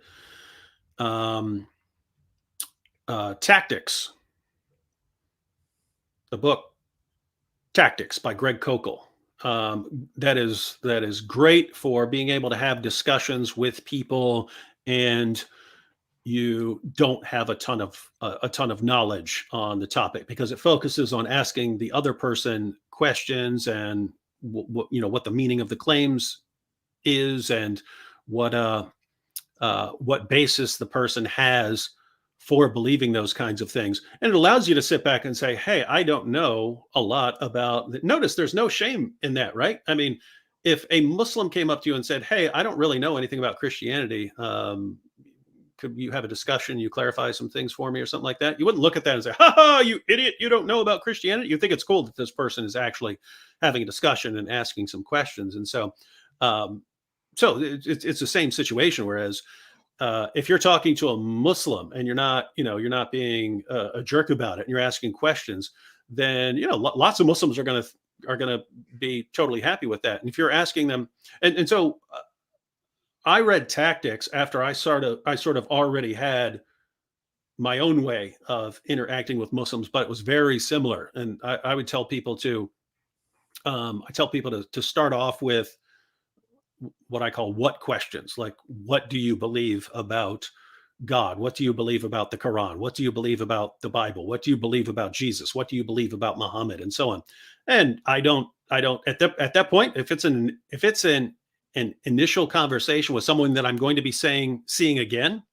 Tactics, the book Tactics by Greg Koukl. That is great for being able to have discussions with people, and you don't have a ton of knowledge on the topic, because it focuses on asking the other person questions and what the meaning of the claims is, and what basis the person has for believing those kinds of things. And it allows you to sit back and say, hey, I don't know a lot about that. Notice there's no shame in that, right? I mean, if a Muslim came up to you and said, hey, I don't really know anything about Christianity, could you have a discussion, you clarify some things for me or something like that? You wouldn't look at that and say, ha ha, you idiot, you don't know about Christianity. You think it's cool that this person is actually having a discussion and asking some questions. And so it's the same situation. Whereas if you're talking to a Muslim and you're not being a jerk about it, and you're asking questions, then lots of Muslims are gonna be totally happy with that. And if you're asking them, and so I read Tactics after I sort of already had my own way of interacting with Muslims, but it was very similar. And I would tell people to start off with what I call what questions, like, what do you believe about God? What do you believe about the Quran? What do you believe about the Bible? What do you believe about Jesus? What do you believe about Muhammad? And so on. And I don't at that point, if it's an initial conversation with someone that I'm going to be seeing again,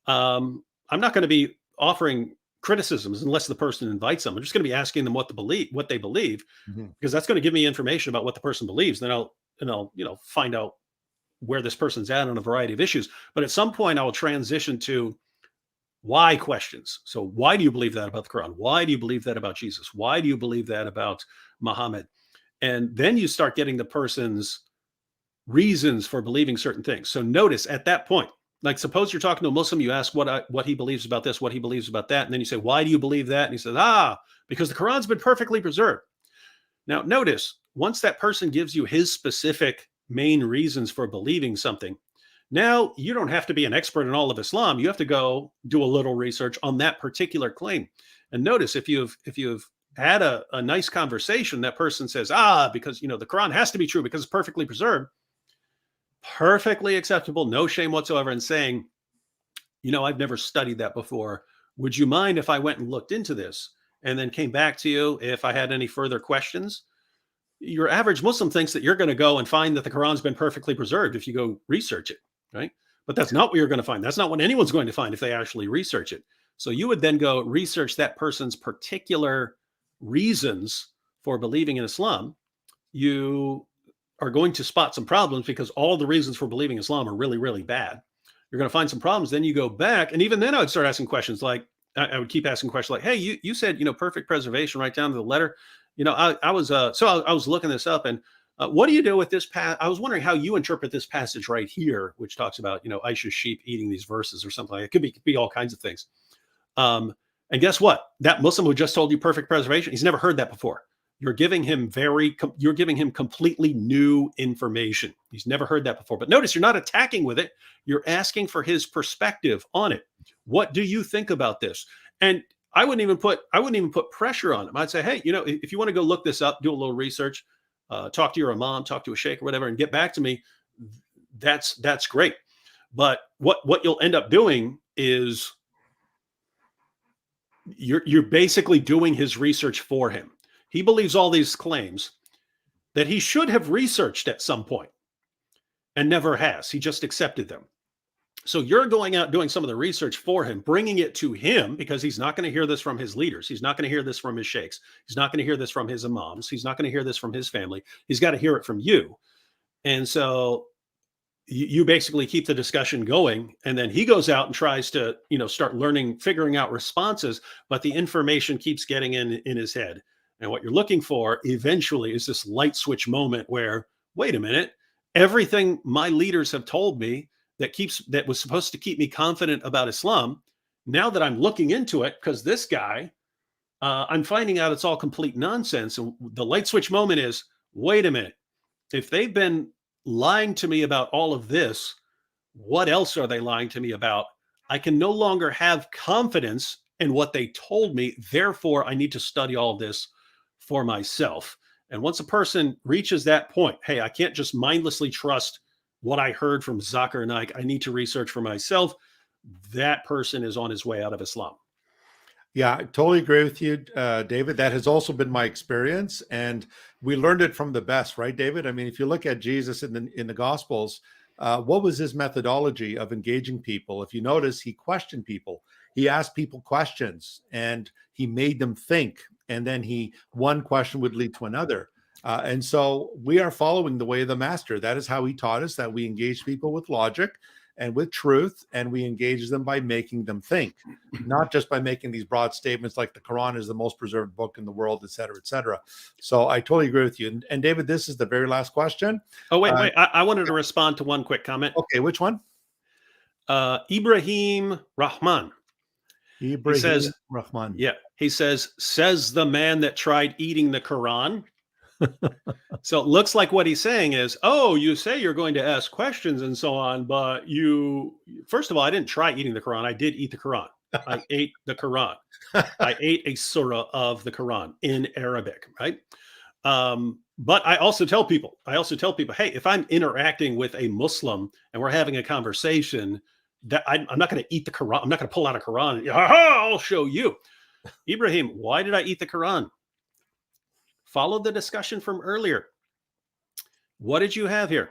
I'm not going to be offering criticisms unless the person invites them. I'm just going to be asking them what they believe, because that's going to give me information about what the person believes. Then I'll find out where this person's at on a variety of issues. But at some point I will transition to why questions. So why do you believe that about the Quran? Why do you believe that about Jesus? Why do you believe that about Muhammad? And then you start getting the person's reasons for believing certain things. So notice at that point, like, suppose you're talking to a Muslim, you ask what he believes about this, what he believes about that. And then you say, why do you believe that? And he says, because the Quran's been perfectly preserved. Now, notice, once that person gives you his specific main reasons for believing something, now you don't have to be an expert in all of Islam. You have to go do a little research on that particular claim. And notice, if you've had a nice conversation, that person says, because, the Quran has to be true because it's perfectly preserved. Perfectly acceptable, no shame whatsoever in saying, I've never studied that before. Would you mind if I went and looked into this and then came back to you if I had any further questions? Your average Muslim thinks that you're going to go and find that the Quran's been perfectly preserved if you go research it, right? But that's not what you're going to find. That's not what anyone's going to find if they actually research it. So you would then go research that person's particular reasons for believing in Islam. You are going to spot some problems because all the reasons for believing Islam are really, really bad. You're going to find some problems. Then you go back. And even then I would start asking questions like, I would keep asking questions like, hey, you said, perfect preservation right down to the letter. I was looking this up, and what do you do with this? I was wondering how you interpret this passage right here, which talks about, Aisha's sheep eating these verses or something like that. It could be all kinds of things. And guess what? That Muslim who just told you perfect preservation, he's never heard that before. You're giving him completely new information. He's never heard that before. But notice you're not attacking with it. You're asking for his perspective on it. What do you think about this? And I wouldn't even put pressure on him. I'd say, hey, if you want to go look this up, do a little research, talk to your imam, talk to a sheikh or whatever, and get back to me. That's great. But what you'll end up doing is you're basically doing his research for him. He believes all these claims that he should have researched at some point and never has. He just accepted them. So you're going out doing some of the research for him, bringing it to him, because he's not going to hear this from his leaders. He's not going to hear this from his sheikhs. He's not going to hear this from his imams. He's not going to hear this from his family. He's got to hear it from you. And so you basically keep the discussion going, and then he goes out and tries to, start learning, figuring out responses, but the information keeps getting in his head. And what you're looking for eventually is this light switch moment where, wait a minute, everything my leaders have told me that was supposed to keep me confident about Islam, now that I'm looking into it, because this guy, I'm finding out it's all complete nonsense. And the light switch moment is, wait a minute, if they've been lying to me about all of this, what else are they lying to me about? I can no longer have confidence in what they told me. Therefore, I need to study all of this for myself. And once a person reaches that point, hey, I can't just mindlessly trust what I heard from Zakir Naik. I need to research for myself. That person is on his way out of Islam. Yeah, I totally agree with you, David. That has also been my experience, and we learned it from the best, right, David? I mean, if you look at Jesus in the Gospels, what was his methodology of engaging people? If you notice, he questioned people. He asked people questions, and he made them think. And then one question would lead to another. And so we are following the way of the master. That is how he taught us, that we engage people with logic and with truth, and we engage them by making them think, not just by making these broad statements like the Quran is the most preserved book in the world, et cetera, et cetera. So I totally agree with you. And David, this is the very last question. Oh, wait. I wanted to respond to one quick comment. Okay, which one? Ibrahim Rahman. Rahman. Yeah. He says the man that tried eating the Quran. So it looks like what he's saying is, you say you're going to ask questions and so on, but first of all, I didn't try eating the Quran. I did eat the Quran. I ate the Quran. I ate a surah of the Quran in Arabic, right? But I also tell people, hey, if I'm interacting with a Muslim and we're having a conversation, that I'm not going to eat the Quran. I'm not going to pull out a Quran and, I'll show you. Ibrahim, why did I eat the Quran? Follow the discussion from earlier. What did you have here?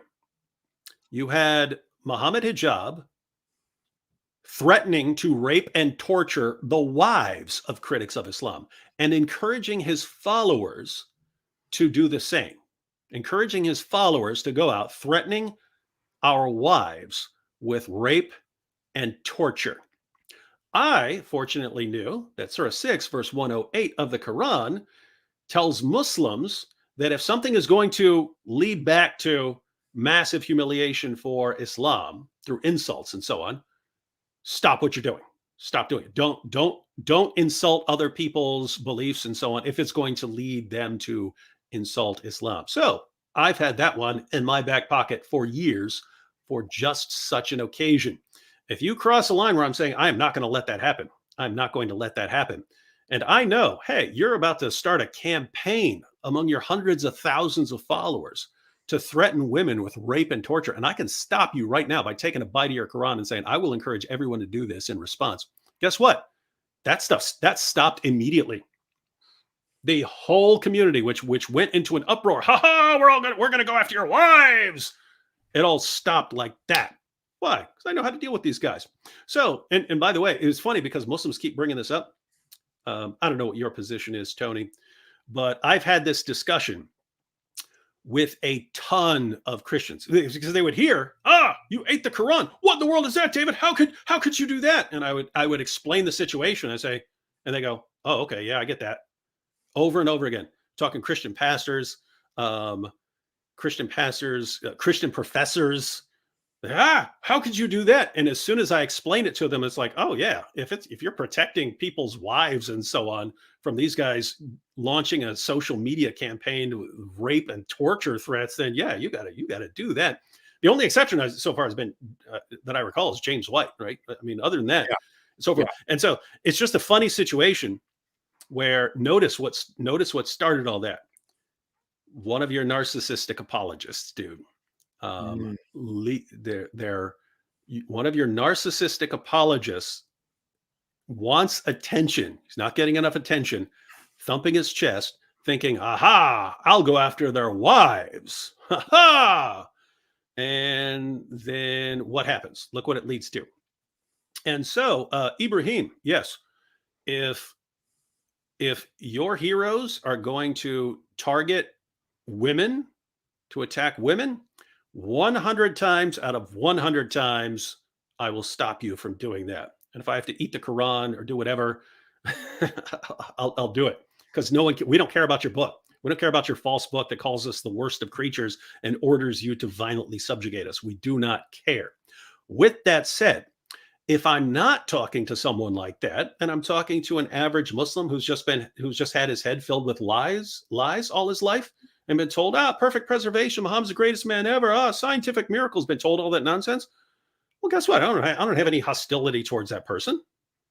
You had Muhammad Hijab threatening to rape and torture the wives of critics of Islam and encouraging his followers to do the same, encouraging his followers to go out threatening our wives with rape and torture. I fortunately knew that Surah 6, verse 108 of the Quran tells Muslims that if something is going to lead back to massive humiliation for Islam through insults and so on, stop what you're doing. Stop doing it. Don't insult other people's beliefs and so on if it's going to lead them to insult Islam. So I've had that one in my back pocket for years for just such an occasion. If you cross a line where I'm saying, I am not going to let that happen, I'm not going to let that happen. And I know, hey, you're about to start a campaign among your hundreds of thousands of followers to threaten women with rape and torture. And I can stop you right now by taking a bite of your Quran and saying, I will encourage everyone to do this in response. Guess what? That stopped immediately. The whole community, which went into an uproar, we're gonna go after your wives. It all stopped like that. Why? Because I know how to deal with these guys. So, and by the way, it was funny because Muslims keep bringing this up. I don't know what your position is, Tony, but I've had this discussion with a ton of Christians because they would hear, you ate the Quran. What in the world is that, David? How could you do that? And I would explain the situation. I say, and they go, oh, okay, yeah, I get that. Over and over again, talking Christian pastors, Christian professors. How could you do that? And as soon as I explain it to them, it's like, oh yeah, if you're protecting people's wives and so on from these guys launching a social media campaign with rape and torture threats, then yeah, you gotta do that. The only exception so far has been that I recall is James White, right? I mean, other than that, it's over. Yeah. And so it's just a funny situation where notice what started all that. One of your narcissistic apologists, dude. One of your narcissistic apologists wants attention. He's not getting enough attention, thumping his chest, thinking, aha, I'll go after their wives. Ha ha. And then what happens? Look what it leads to. And so, Ibrahim, yes, if your heroes are going to target women, to attack women, 100 times out of 100 times, I will stop you from doing that. And if I have to eat the Quran or do whatever, I'll do it, because we don't care about your book. We don't care about your false book that calls us the worst of creatures and orders you to violently subjugate us. We do not care. With that said, if I'm not talking to someone like that, and I'm talking to an average Muslim who's just had his head filled with lies all his life, and been told, perfect preservation, Muhammad's the greatest man ever, scientific miracles, been told all that nonsense. Well, guess what? I don't have any hostility towards that person,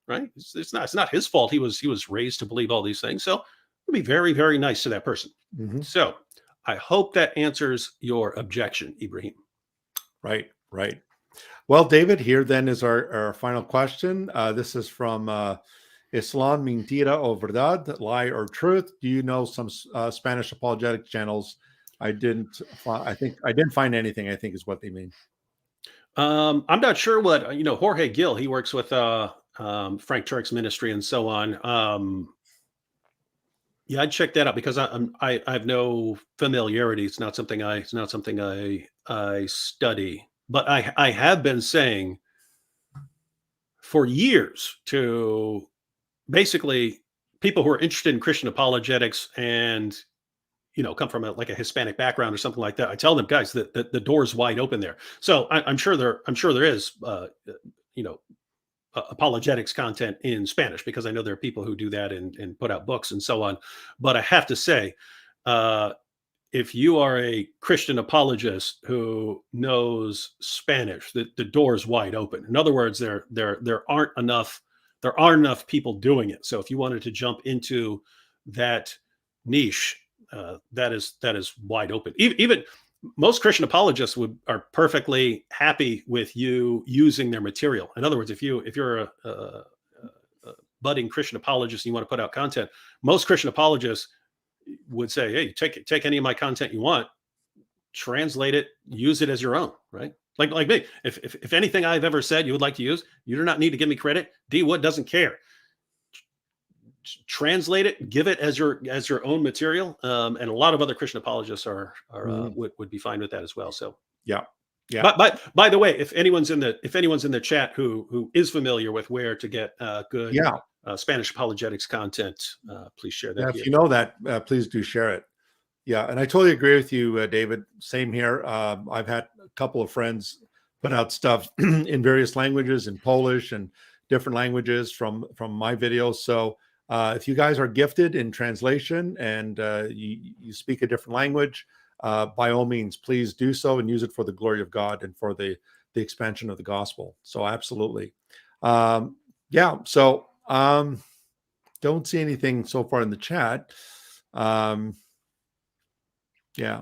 right? It's not his fault. He was raised to believe all these things. So I'll be very, very nice to that person. Mm-hmm. So I hope that answers your objection, Ibrahim. Right. Well, David, here then is our final question. This is from Islam Mentira o Verdad, Lie or Truth. Do you know some Spanish apologetic channels? I didn't find anything, I think is what they mean. I'm not sure what, Jorge Gil, he works with Frank Turek's ministry and so on. Yeah, I'd check that out because I have no familiarity. It's not something I study, but I have been saying for years to basically people who are interested in Christian apologetics and come from a Hispanic background or something like that. I tell them, guys, that the door's wide open there. So I'm sure there is apologetics content in Spanish, because I know there are people who do that and put out books and so on. But I have to say, if you are a Christian apologist who knows Spanish, the door is wide open. In other words, there aren't enough people doing it. So if you wanted to jump into that niche, that is wide open. Even most Christian apologists are perfectly happy with you using their material. In other words, if you're a budding Christian apologist and you want to put out content, most Christian apologists would say, hey, take any of my content you want, translate it, use it as your own, right? Like me. If anything I've ever said you would like to use, you do not need to give me credit. D Wood doesn't care. Translate it, give it as your own material, and a lot of other Christian apologists would be fine with that as well. So yeah. But by the way, if anyone's in the chat who is familiar with where to get good Spanish apologetics content, please share that. Yeah, if you know that, please do share it. Yeah, and I totally agree with you, David. Same here. I've had a couple of friends put out stuff in various languages, in Polish and different languages from my videos. So if you guys are gifted in translation and you speak a different language, by all means, please do so and use it for the glory of God and for the expansion of the gospel. So absolutely. So Don't see anything so far in the chat. Yeah,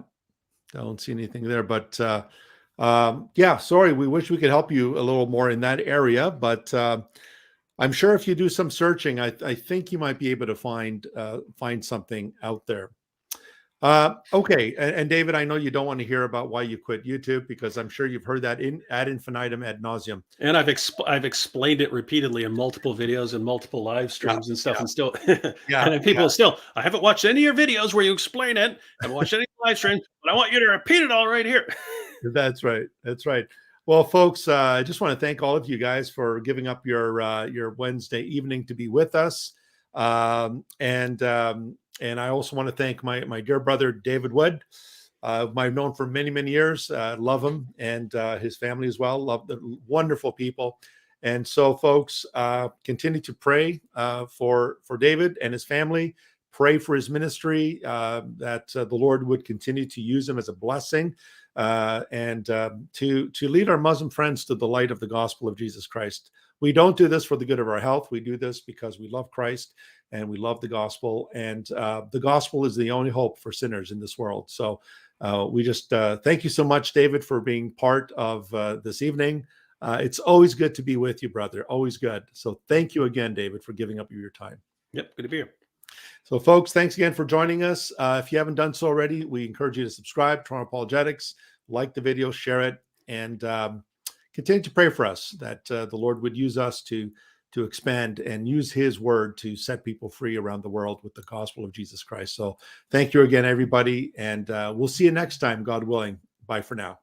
don't see anything there. But yeah, sorry. We wish we could help you a little more in that area. But I'm sure if you do some searching, I think you might be able to find something out there. Okay, and David, I know you don't want to hear about why you quit YouTube, because I'm sure you've heard that ad infinitum, ad nauseum. And I've explained it repeatedly in multiple videos and multiple live streams and stuff, and still, and people still, I haven't watched any of your videos where you explain it. I haven't watched any live streams, but I want you to repeat it all right here. That's right. That's right. Well, folks, I just want to thank all of you guys for giving up your Wednesday evening to be with us. And I also want to thank my dear brother, David Wood, I've known for many, many years. Love him and his family as well. Love the wonderful people. And so, folks, continue to pray for David and his family. Pray for his ministry, that the Lord would continue to use him as a blessing, and to lead our Muslim friends to the light of the gospel of Jesus Christ. We don't do this for the good of our health. We do this because we love Christ and we love the gospel. And the gospel is the only hope for sinners in this world. So we just thank you so much, David, for being part of this evening. It's always good to be with you, brother. Always good. So thank you again, David, for giving up your time. Yep, good to be here. So, folks, thanks again for joining us. If you haven't done so already, we encourage you to subscribe to Toronto Apologetics, like the video, share it, and continue to pray for us that the Lord would use us to expand and use his word to set people free around the world with the gospel of Jesus Christ. So thank you again, everybody, and we'll see you next time, God willing. Bye for now.